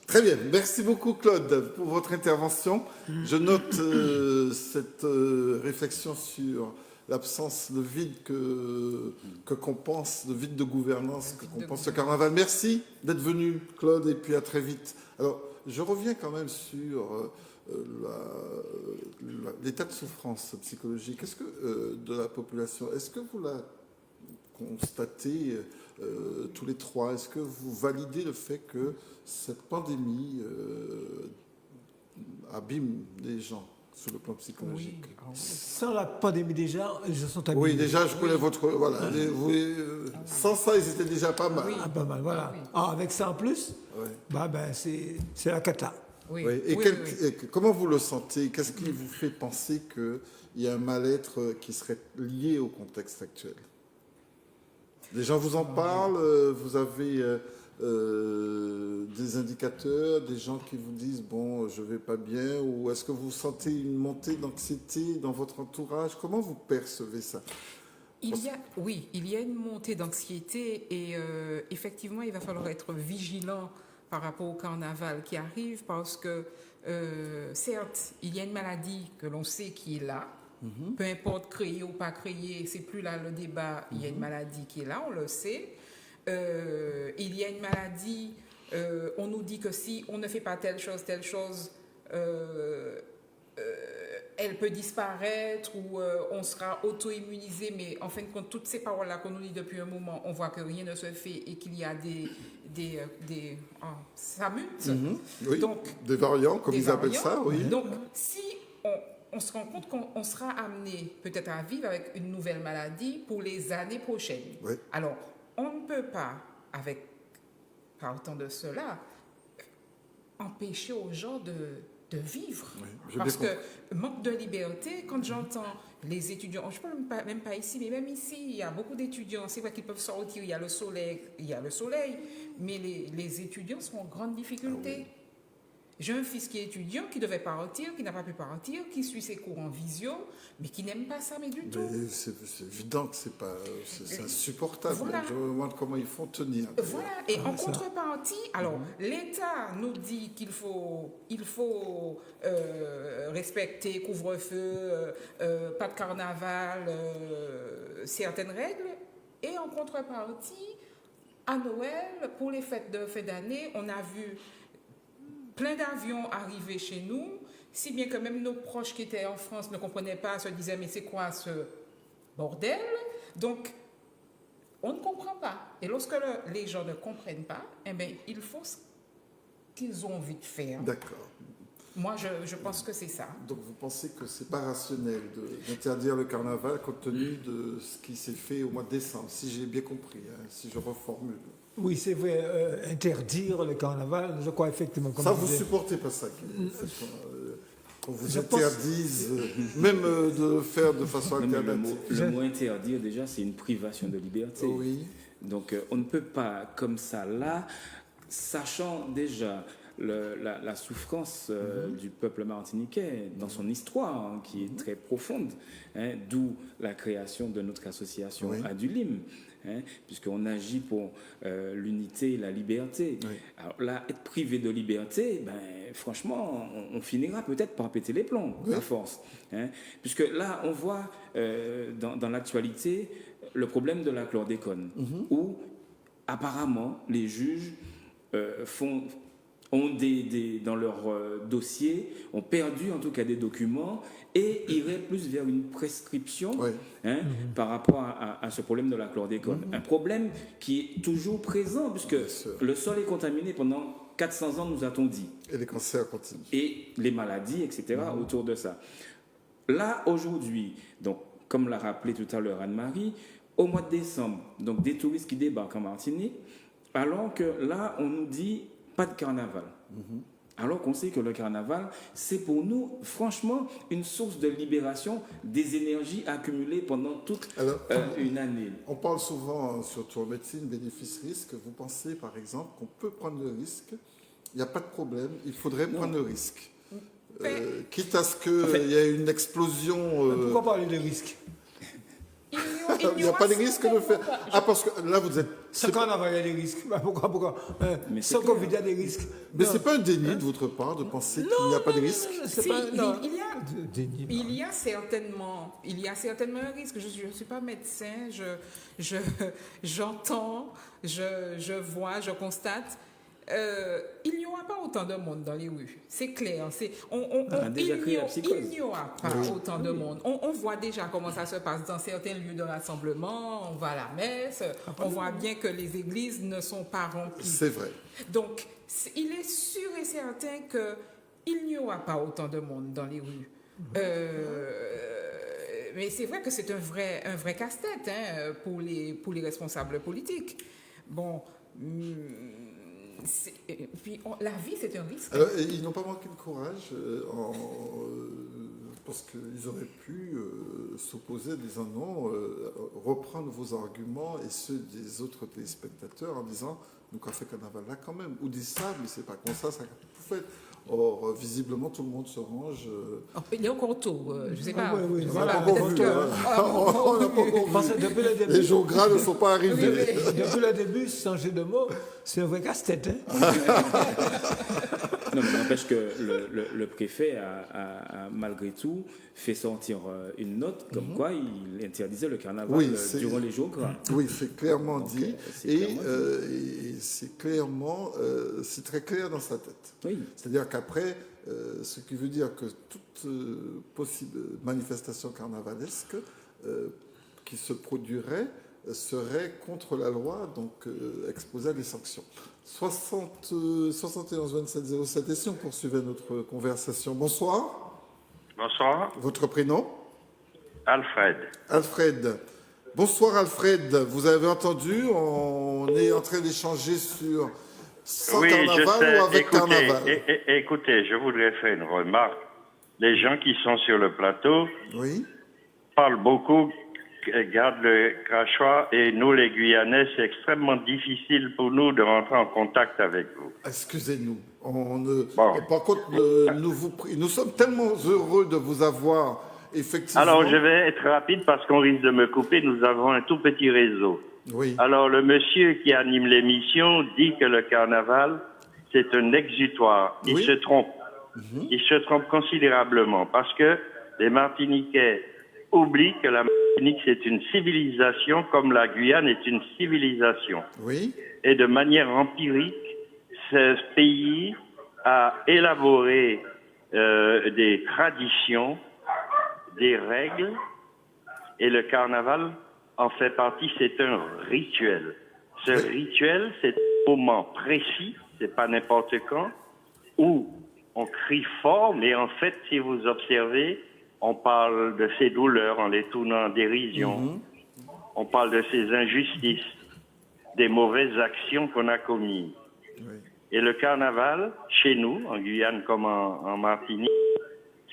Très bien. Merci beaucoup, Claude, pour votre intervention. Je note cette réflexion sur l'absence, le vide que compense, le vide de gouvernance que compense le carnaval. Merci d'être venu, Claude, et puis à très vite. Alors, je reviens quand même sur l'état de souffrance psychologique de la population. Est-ce que vous la constatez tous les trois? Est-ce que vous validez le fait que cette pandémie abîme les gens sur le plan psychologique? Sans la pandémie déjà, ils se sont abîmés. Oui, déjà, je connais votre... Voilà. Sans ça, ils étaient déjà pas mal. Ah, pas mal, voilà. Avec ça en plus, c'est la cata. Oui. Et comment vous le sentez? Qu'est-ce qui vous fait penser qu'il y a un mal-être qui serait lié au contexte actuel? Les gens vous en parlent? Vous avez des indicateurs, des gens qui vous disent « bon, je vais pas bien » ou est-ce que vous sentez une montée d'anxiété dans votre entourage? Comment vous percevez ça? Il y a une montée d'anxiété et effectivement, il va falloir être vigilant par rapport au carnaval qui arrive parce que, certes, il y a une maladie que l'on sait qui est là. Peu importe créée ou pas créée, c'est plus là le débat, il y a une maladie qui est là, on le sait. Il y a une maladie, on nous dit que si on ne fait pas telle chose, elle peut disparaître ou on sera auto-immunisé, mais en fin de compte, toutes ces paroles-là qu'on nous dit depuis un moment, on voit que rien ne se fait et qu'il y a ça mute. Oui, donc, des variants, comme ils appellent ça, oui. Donc, si on se rend compte qu'on sera amené peut-être à vivre avec une nouvelle maladie pour les années prochaines. Oui. Alors, on ne peut pas, partant de cela, empêcher aux gens de vivre. Oui, j'ai Parce bien que manque de liberté, quand j'entends les étudiants, je ne parle même pas ici, mais même ici, il y a beaucoup d'étudiants, c'est vrai qu'ils peuvent sortir, il y a le soleil, mais les étudiants sont en grande difficulté. J'ai un fils qui est étudiant, qui devait partir, qui n'a pas pu partir, qui suit ses cours en visio, mais qui n'aime pas ça, mais du tout. Mais c'est évident que c'est insupportable. Voilà. Je me demande comment ils font tenir. Voilà. Et en contrepartie, alors l'État nous dit qu'il faut respecter couvre-feu, pas de carnaval, certaines règles. Et en contrepartie, à Noël, pour les fêtes de fin d'année, on a vu plein d'avions arriver chez nous, si bien que même nos proches qui étaient en France ne comprenaient pas, se disaient mais c'est quoi ce bordel? Donc, on ne comprend pas. Et lorsque les gens ne comprennent pas, eh bien, il faut ce qu'ils ont envie de faire. D'accord. Moi, je pense que c'est ça. Donc vous pensez que c'est pas rationnel d'interdire le carnaval compte tenu de ce qui s'est fait au mois de décembre, si j'ai bien compris, hein, si je reformule. Oui, c'est vrai, interdire le carnaval, je crois effectivement... Comme Ça, vous vous disiez. supportez pas ça qu'on vous Je pense- interdise, même de faire de façon Non, mais alternative. le mot interdire, déjà, c'est une privation de liberté. Oui. Donc, on ne peut pas, comme ça, là, sachant déjà la souffrance du peuple martiniquais dans son histoire, hein, qui est très profonde, hein, d'où la création de notre association Oui. Adulim, hein, puisqu'on agit pour l'unité et la liberté. Oui. Alors là, être privé de liberté, ben, franchement, on finira peut-être par péter les plombs, Oui. à force. Hein, puisque là, on voit dans l'actualité le problème de la chlordécone, où apparemment les juges ont dans leur dossier, ont perdu en tout cas des documents et iraient plus vers une prescription Oui. par rapport à ce problème de la chlordécone. Un problème qui est toujours présent puisque Bien sûr. le sol est contaminé pendant 400 ans, nous a-t-on dit. Et les cancers continuent. Et les maladies, etc., autour de ça. Là, aujourd'hui, donc, comme l'a rappelé tout à l'heure Anne-Marie, au mois de décembre, donc des touristes qui débarquent en Martinique, alors que là, on nous dit pas de carnaval. Alors qu'on sait que le carnaval, c'est pour nous, franchement, une source de libération des énergies accumulées pendant toute Alors, une année. on parle souvent, surtout en médecine, bénéfice-risque. Vous pensez, par exemple, qu'on peut prendre le risque? Il n'y a pas de problème, il faudrait prendre le risque. Quitte à ce qu'il y ait une explosion... Pourquoi parler de risque? il n'y a pas de risque de faire... Ah, parce que là, vous êtes... Sans carnaval, il y a des risques. Bah, pourquoi Mais Sans c'est Covid, il y a des risques. Mais Non. c'est pas un déni de votre part de penser qu'il n'y a pas de risque? C'est Si, pas- non. il Déni, y a certainement un risque. Je ne suis pas médecin, j'entends, je vois, je constate. Il n'y aura pas autant de monde dans les rues, c'est clair. On a déjà créé la psychose. Il n'y aura pas autant de monde. On voit déjà comment ça se passe dans certains lieux de rassemblement. On va à la messe, on voit bien que les églises ne sont pas remplies. C'est vrai. Donc, il est sûr et certain qu'il n'y aura pas autant de monde dans les rues. Mais c'est vrai que c'est un vrai casse-tête pour les responsables politiques. Bon, puis la vie, c'est un risque. Alors, ils n'ont pas manqué de courage parce qu'ils auraient pu s'opposer en disant non, reprendre vos arguments et ceux des autres téléspectateurs en disant nous qu'a fait carnaval là quand même. Ou disent ça, mais c'est pas comme ça que vous faites. Or, visiblement, tout le monde se range. Il est encore tôt, je ne sais pas. oui, On Voilà, n'a pas encore peut-être vu. que- On n'a pas encore Parce que vu. depuis le début, Les jours gras ne sont pas arrivés. depuis le début, changer de mot, c'est un vrai casse-tête. Hein. Non, mais n'empêche que le préfet a malgré tout fait sortir une note comme quoi il interdisait le carnaval Oui, c'est- durant les jours gras. Oui, c'est clairement Donc, dit. c'est Et clairement c'est très clair dans sa tête. Oui. C'est-à-dire qu'après, ce qui veut dire que toute possible manifestation carnavalesque qui se produirait serait contre la loi, donc exposée à des sanctions. 71 27 07, et si on poursuivait notre conversation. Bonsoir. Bonsoir. Votre prénom? Alfred. Alfred. Bonsoir Alfred. Vous avez entendu, on est en train d'échanger sur sans carnaval ou avec carnaval. Écoutez, je voudrais faire une remarque. Les gens qui sont sur le plateau parlent beaucoup, gardent le crachoir, et nous les Guyanais, c'est extrêmement difficile pour nous de rentrer en contact avec vous. Excusez-nous. Par contre, nous sommes tellement heureux de vous avoir, effectivement. Alors, je vais être rapide parce qu'on risque de me couper. Nous avons un tout petit réseau. Oui. Alors, le monsieur qui anime l'émission dit que le carnaval, c'est un exutoire. Il se trompe. Il se trompe considérablement parce que les Martiniquais oublient que la Martinique, c'est une civilisation comme la Guyane est une civilisation. Oui. Et de manière empirique, ce pays a élaboré des traditions, des règles, et le carnaval en fait partie. C'est un rituel. Ce rituel, c'est un moment précis, c'est pas n'importe quand, où on crie fort, mais en fait, si vous observez, on parle de ses douleurs en les tournant en dérision. On parle de ses injustices, des mauvaises actions qu'on a commises. Et le carnaval, chez nous, en Guyane comme en Martinique,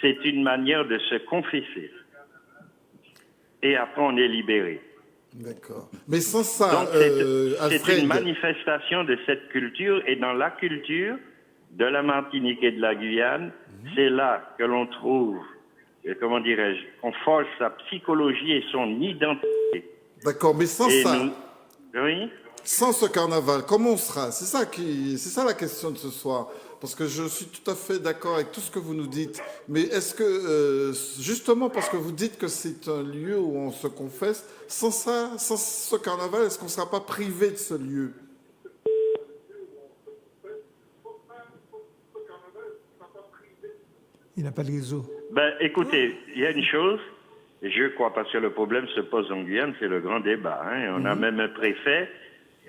c'est une manière de se confesser. Et après, on est libéré. D'accord. Mais sans ça, donc, Alfred... c'est une manifestation de cette culture. Et dans la culture de la Martinique et de la Guyane, c'est là que l'on trouve, comment dirais-je, on forge sa psychologie et son identité. D'accord, mais sans ça... Oui. Sans ce carnaval, comment on sera? C'est ça la question de ce soir. Parce que je suis tout à fait d'accord avec tout ce que vous nous dites. Mais est-ce que, justement parce que vous dites que c'est un lieu où on se confesse, sans ça, sans ce carnaval, est-ce qu'on ne sera pas privé de ce lieu? Il n'a pas de réseau. Ben, écoutez, il y a une chose, je crois, parce que le problème se pose en Guyane, c'est le grand débat. Hein. On a même un préfet.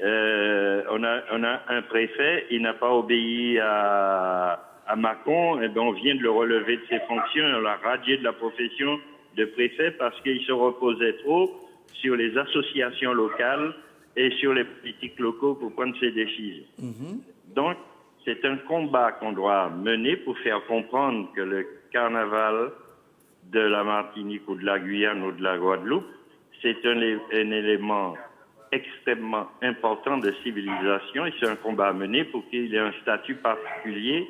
On a un préfet, il n'a pas obéi à Macron, et ben on vient de le relever de ses fonctions, on l'a radié de la profession de préfet parce qu'il se reposait trop sur les associations locales et sur les politiques locaux pour prendre ses décisions. Donc, c'est un combat qu'on doit mener pour faire comprendre que le carnaval de la Martinique ou de la Guyane ou de la Guadeloupe, c'est un élément extrêmement important de civilisation, et c'est un combat à mener pour qu'il ait un statut particulier,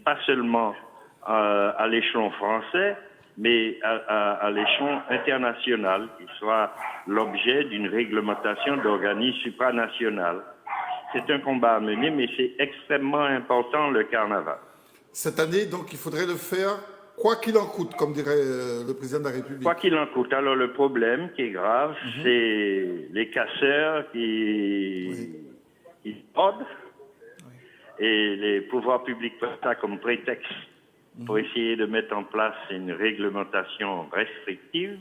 pas seulement à l'échelon français, mais à l'échelon international, qu'il soit l'objet d'une réglementation d'organismes supranationaux. C'est un combat à mener, mais c'est extrêmement important, le carnaval. Cette année, donc, il faudrait le faire quoi qu'il en coûte, comme dirait le président de la République. Quoi qu'il en coûte. Alors, le problème qui est grave, c'est les casseurs qui fraudent. Et les pouvoirs publics prennent ça comme prétexte pour essayer de mettre en place une réglementation restrictive.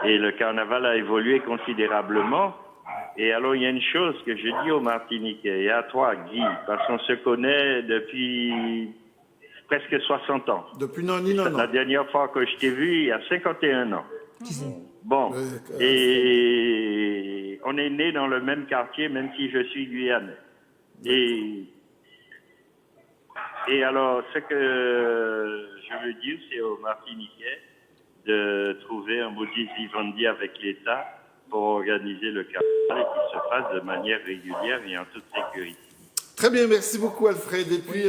Et le carnaval a évolué considérablement. Et alors, il y a une chose que je dis aux Martiniquais, et à toi, Guy, parce qu'on se connaît depuis presque 60 ans. Depuis non. La dernière fois que je t'ai vu, il y a 51 ans. Bon, et on est né dans le même quartier, même si je suis guyanais. Et alors, ce que je veux dire, c'est aux Martiniquais de trouver un modus vivendi avec l'État pour organiser le carnaval et qu'il se fasse de manière régulière et en toute sécurité. Très bien, merci beaucoup Alfred. Et puis,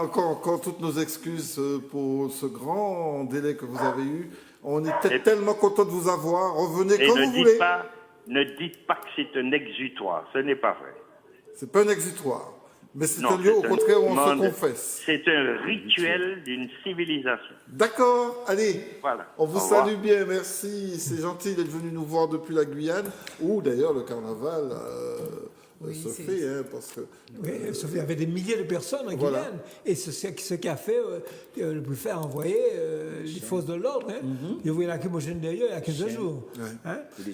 encore toutes nos excuses pour ce grand délai que vous avez eu. On était tellement content de vous avoir. Revenez quand vous voulez. Ne dites pas que c'est un exutoire. Ce n'est pas vrai. C'est pas un exutoire. Mais c'est un lieu, au contraire, où on se confesse. C'est un rituel d'une civilisation. D'accord, allez. Voilà. On vous salue bien, merci. C'est gentil d'être venu nous voir depuis la Guyane, où d'ailleurs le carnaval se fait, hein, parce que... Oui, il y avait des milliers de personnes en Voilà. Guyane. Et c'est ce qui a fait le préfet a envoyé les forces de l'ordre. Hein. Il y avait une lacrymogène derrière il y a 15 jours. Ouais. Hein. Et des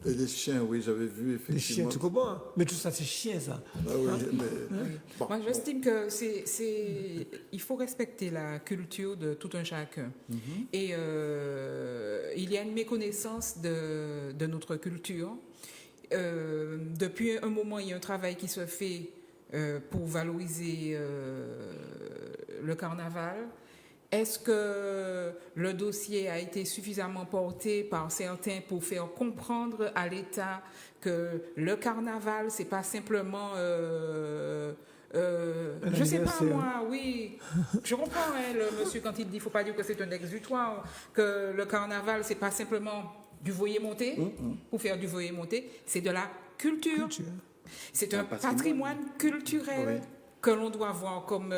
Et les chiens, oui, j'avais vu, effectivement. Les chiens, tu comprends? Hein. Mais tout ça, c'est chien, ça. Ah oui, mais... Bon, Moi, j'estime que il faut respecter la culture de tout un chacun. Et il y a une méconnaissance de notre culture. Depuis un moment, il y a un travail qui se fait pour valoriser le carnaval. Est-ce que le dossier a été suffisamment porté par certains pour faire comprendre à l'État que le carnaval, c'est pas simplement je sais pas moi, oui. Je comprends le monsieur quand il dit qu'il ne faut pas dire que c'est un exutoire, que le carnaval, c'est pas simplement du voyer-monter, pour faire du voyer-monter, c'est de la culture. C'est un patrimoine culturel que l'on doit voir comme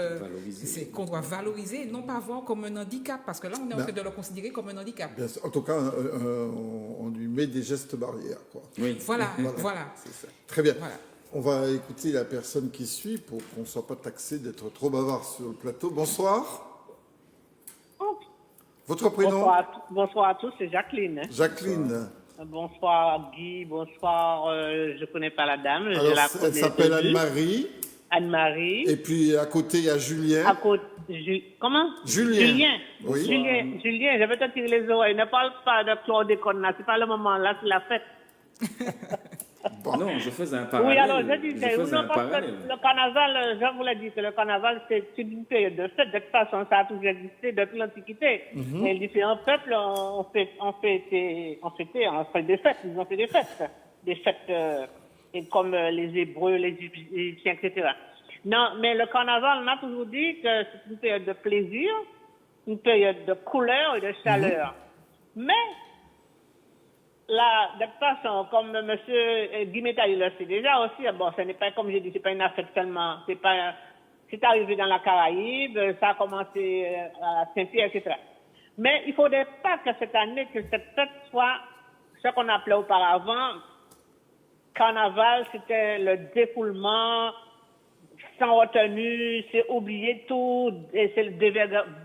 qu'on doit valoriser, non pas voir comme un handicap, parce que là on est en train de le considérer comme un handicap. bien sûr. En tout cas, on lui met des gestes barrières, quoi. Oui. Voilà. C'est ça. Très bien. Voilà. On va écouter la personne qui suit pour qu'on ne soit pas taxé d'être trop bavard sur le plateau. Bonsoir. Votre prénom? Bonsoir à tous, c'est Jacqueline. Jacqueline. Bonsoir Guy, bonsoir, je ne connais pas la dame. Alors, elle s'appelle Anne-Marie. Anne-Marie. Et puis à côté, il y a Julien. À côté, comment? Julien. Oui. Julien, je vais te tirer les oreilles. Ne parle pas de chlordécone là, c'est pas le moment là, c'est la fête. Bon. Non, je faisais un parallèle. Oui, alors je disais, parce que le carnaval, je vous l'ai dit que le carnaval, c'est une période de fête. De toute façon, ça a toujours existé depuis l'Antiquité. Mais les différents peuples ont fait des fêtes. Ils ont fait des fêtes. Des fêtes et comme les Hébreux, les Égyptiens, etc. Non, mais le carnaval, on a toujours dit que c'est une période de plaisir, une période de couleur et de chaleur. Mais là, de toute façon, comme M. Guy Métaillé le sait déjà aussi, bon, ce n'est pas, comme j'ai dit, c'est pas une affaire seulement, c'est arrivé dans la Caraïbe, ça a commencé à Saint-Pierre, etc. Mais il ne faudrait pas que cette année, que cette fête soit ce qu'on appelait auparavant, carnaval, c'était le défoulement sans retenue, c'est oublier tout, et c'est le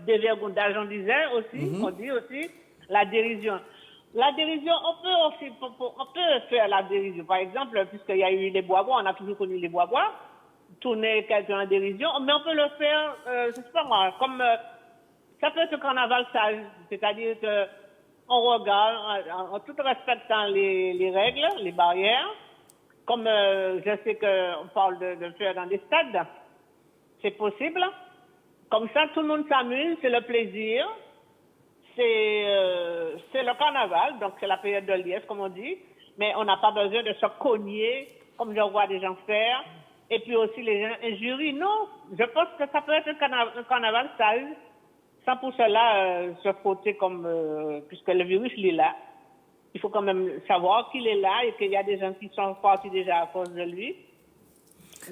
dévergondage, on disait aussi, on dit aussi, la dérision. La dérision, on peut faire la dérision. Par exemple, puisqu'il y a eu les bois-bois, on a toujours connu les bois-bois, tourner quelqu'un en dérision, mais on peut le faire, je sais pas moi, comme ça peut être un carnaval sage, c'est-à-dire qu'on regarde en tout respectant les règles, les barrières, comme je sais qu'on parle de faire dans des stades, c'est possible. Comme ça, tout le monde s'amuse, c'est le plaisir. C'est le carnaval, donc c'est la période de liesse, comme on dit, mais on n'a pas besoin de se cogner, comme je vois des gens faire, et puis aussi les gens injurient. Non, je pense que ça peut être un carnaval sage, sans pour cela se frotter comme, puisque le virus, il est là. Il faut quand même savoir qu'il est là et qu'il y a des gens qui sont partis déjà à cause de lui.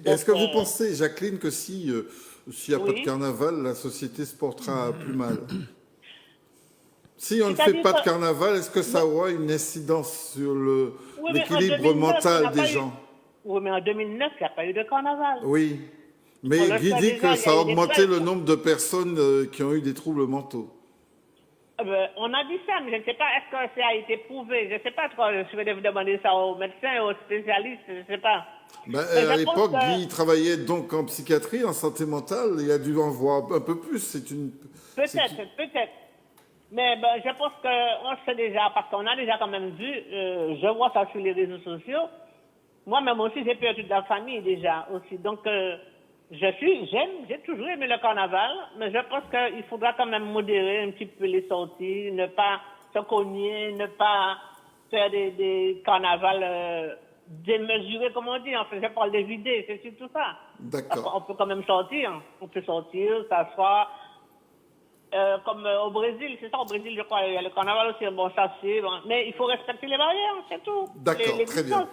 Est-ce que vous pensez, Jacqueline, que s'il n'y a pas de carnaval, la société se portera plus mal? Si on ne fait pas de carnaval, est-ce que ça aura une incidence sur l'équilibre mental des gens? Oui, mais en 2009, il n'y a pas eu de carnaval. Oui, mais Guy dit que ça a augmenté le nombre de personnes qui ont eu des troubles mentaux. On a dit ça, mais je ne sais pas, est-ce que ça a été prouvé? Je ne sais pas trop, je vais vous demander ça aux médecins, aux spécialistes, je ne sais pas. À l'époque, Guy travaillait donc en psychiatrie, en santé mentale, il a dû en voir un peu plus. Peut-être. Mais je pense qu'on sait déjà, parce qu'on a déjà quand même vu, je vois ça sur les réseaux sociaux. Moi-même aussi, j'ai perdu de la famille déjà aussi. Donc, j'ai toujours aimé le carnaval, mais je pense qu'il faudra quand même modérer un petit peu les sorties, ne pas se cogner, ne pas faire des carnavals démesurés, comme on dit. En fait, je parle des vidés, c'est surtout ça. D'accord. On peut quand même sortir. On peut sortir, s'asseoir. Comme au Brésil, c'est ça, au Brésil, je crois, il y a le carnaval aussi, bon, ça c'est, bon, mais il faut respecter les barrières, c'est tout. D'accord, très bien.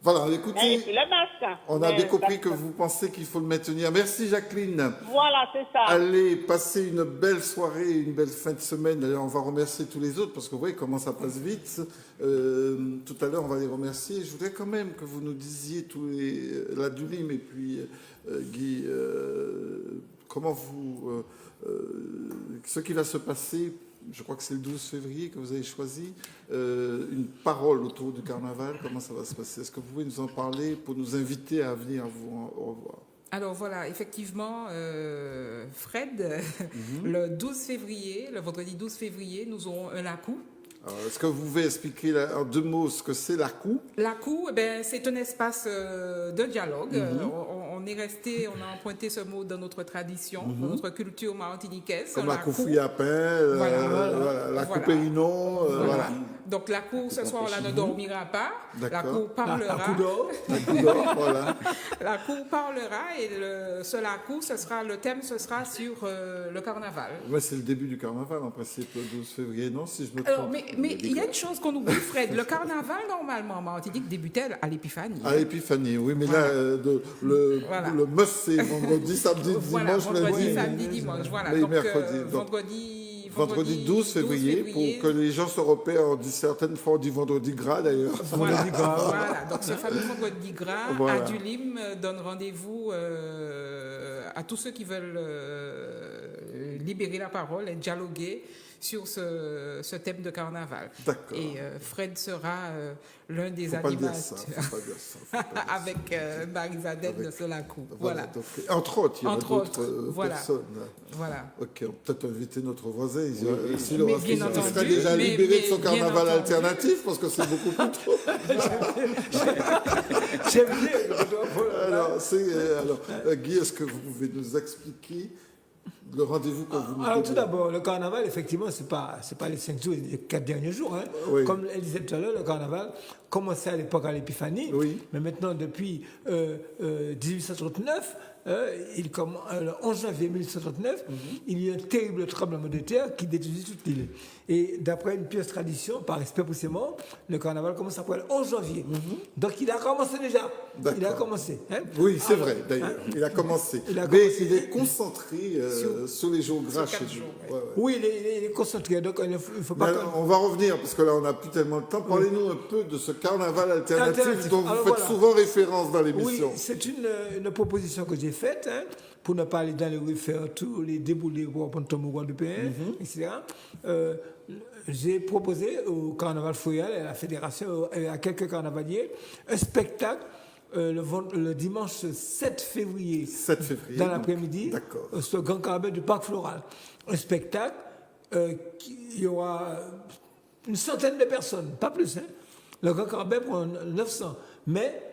Voilà, Et écoutez, puis le masque. on a Mais bien compris ça- que vous pensez qu'il faut le maintenir. Merci Jacqueline. Voilà, c'est ça. Allez, passez une belle soirée, une belle fin de semaine. D'ailleurs, on va remercier tous les autres parce que vous voyez comment ça passe vite. Tout à l'heure, on va les remercier. Je voudrais quand même que vous nous disiez tous les la Dulim et puis Guy, comment vous ce qui va se passer. Je crois que c'est le 12 février que vous avez choisi une parole autour du carnaval. Comment ça va se passer? Est-ce que vous pouvez nous en parler pour nous inviter à venir vous au revoir? Alors voilà, effectivement, Fred, le 12 février, le vendredi 12 février, nous aurons un lacou. Alors, est-ce que vous pouvez expliquer en 2 mots ce que c'est lacou? Lacou, eh ben, c'est un espace de dialogue. On est resté, on a emprunté ce mot dans notre tradition, dans notre culture martiniquaise. Comme Un la lacou. couffouille à pain, la coupe Périnon. Voilà. Donc la cour, ce soir, on ne dormira pas. La cour parlera. La cour Voilà. La cour parlera et ce la cour, le thème, ce sera sur le carnaval. Ouais, c'est le début du carnaval, en principe, le 12 février, non? Si je me Alors, trompe. mais il y a une chose qu'on oublie, Fred. Le carnaval, normalement, en Martinique, débutait à l'Épiphanie. À l'Épiphanie, oui, mais Voilà. là, le must, c'est vendredi, samedi, Voilà, dimanche, vendredi, lundi. samedi, dimanche. Voilà. Et Donc, mercredi. Donc, vendredi 12 février, pour que les gens se repèrent, on dit certaines fois, on dit vendredi gras d'ailleurs. Voilà. Voilà. Donc ce fameux vendredi gras Voilà. à Dulim donne rendez-vous à tous ceux qui veulent libérer la parole et dialoguer sur ce thème de carnaval. D'accord. Et Fred sera l'un des Faut pas le dire animateurs ça, faut pas dire ça, faut pas dire ça. avec Marie-Zadette de Solacou. Voilà. Donc, entre autres, il y aura Entre d'autres autres, voilà. personnes. Voilà. Ok, on peut peut-être inviter notre voisin. S'il Mais aura bien il entendu, serait déjà mais libéré de son bien carnaval entendu. alternatif, parce que c'est beaucoup plus tôt. J'aime bien. Alors, Guy, est-ce que vous pouvez nous expliquer le rendez-vous que vous nous Alors donnez? tout d'abord, le carnaval, effectivement, c'est pas les 5 jours, les 4 derniers jours. Hein. Oui. Comme elle disait tout à l'heure, le carnaval commençait à l'époque à l'Épiphanie, Oui. mais maintenant, depuis 1839, le 11 janvier 1839, il y a eu un terrible tremblement de terre qui détruisit toute l'île. Et d'après une pieuse tradition, par respect pour ces morts, le carnaval commence après le 11 janvier. Donc il a commencé déjà. D'accord. Il a commencé. Hein. Oui, c'est Alors, vrai, d'ailleurs. Il a commencé. Il a Mais commencé. il est concentré sur les jours gras chez nous. Ouais, ouais. Oui, il est concentré. Donc il ne faut pas. Mais on va revenir, parce que là, on n'a plus tellement de temps. Parlez-nous un peu de ce carnaval alternatif dont vous Alors, faites voilà. souvent référence dans Oui, l'émission. c'est une proposition que j'ai faite, hein, pour ne pas aller dans les rues faire tous les déboulés pour prendre ton mouvement de pain, etc. J'ai proposé au Carnaval Foyal et à la Fédération et à quelques carnavaliers un spectacle le dimanche 7 février, 7 février, dans donc, l'après-midi, d'accord. sur le Grand Carnaval du Parc Floral. Un spectacle, il y aura une centaine de personnes, pas plus. Hein. Le Grand Carnaval prend 900, mais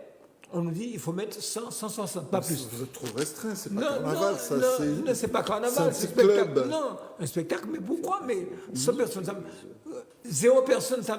on nous dit qu'il faut mettre 100, 160, pas plus. Vous êtes trop restreint, c'est pas Non, carnaval, non, ça. non, c'est pas carnaval, c'est c'est un petit spectacle. club. Non, un spectacle, mais pourquoi? Mais 100 personnes, 0 personne, ça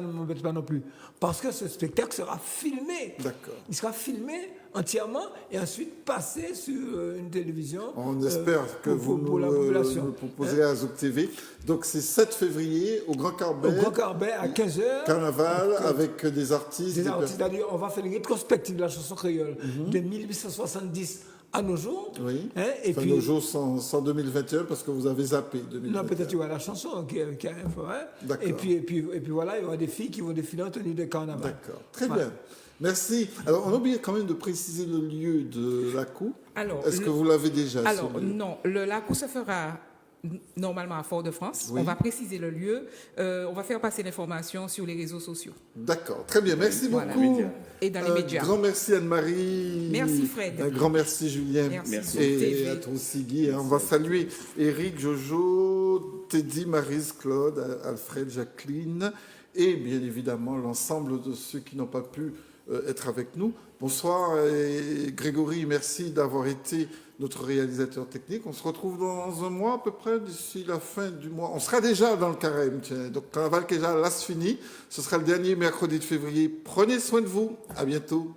ne m'embête pas non plus. Parce que ce spectacle sera filmé. D'accord. Il sera filmé entièrement et ensuite passé sur une télévision. On espère que vous pour la population. nous proposerez à Zouk TV. Donc c'est 7 février au Grand Carbet. Au Grand Carbet à 15h. Carnaval avec des artistes. Des artistes, c'est-à-dire on va faire une rétrospective de la chanson créole de 1870 à nos jours. Oui. Hein, et enfin, puis, nos jours sans 2021 parce que vous avez zappé 2021. non, peut-être il y aura la chanson qui a hein. D'accord. Et puis voilà, il y aura des filles qui vont défiler en tenue de carnaval. D'accord, très Voilà. bien. Merci. Alors, on a oublié quand même de préciser le lieu de la coupe. Alors, Est-ce que vous l'avez déjà? Alors, ce lieu non, la cour se fera normalement à Fort-de-France. Oui. On va préciser le lieu. On va faire passer l'information sur les réseaux sociaux. D'accord, très bien. Merci Voilà. beaucoup. Et dans les médias. Un grand merci Anne-Marie. Merci, Fred. Un grand merci Julien. Merci. Et TV. à toi aussi Guy. On va saluer Eric, Jojo, Teddy, Maryse, Claude, Alfred, Jacqueline et bien évidemment l'ensemble de ceux qui n'ont pas pu être avec nous. Bonsoir et Grégory, merci d'avoir été notre réalisateur technique. On se retrouve dans un mois à peu près, d'ici la fin du mois. On sera déjà dans le carême. Tiens. Donc Carnaval déjà là, c'est fini. Ce sera le dernier mercredi de février. Prenez soin de vous. À bientôt.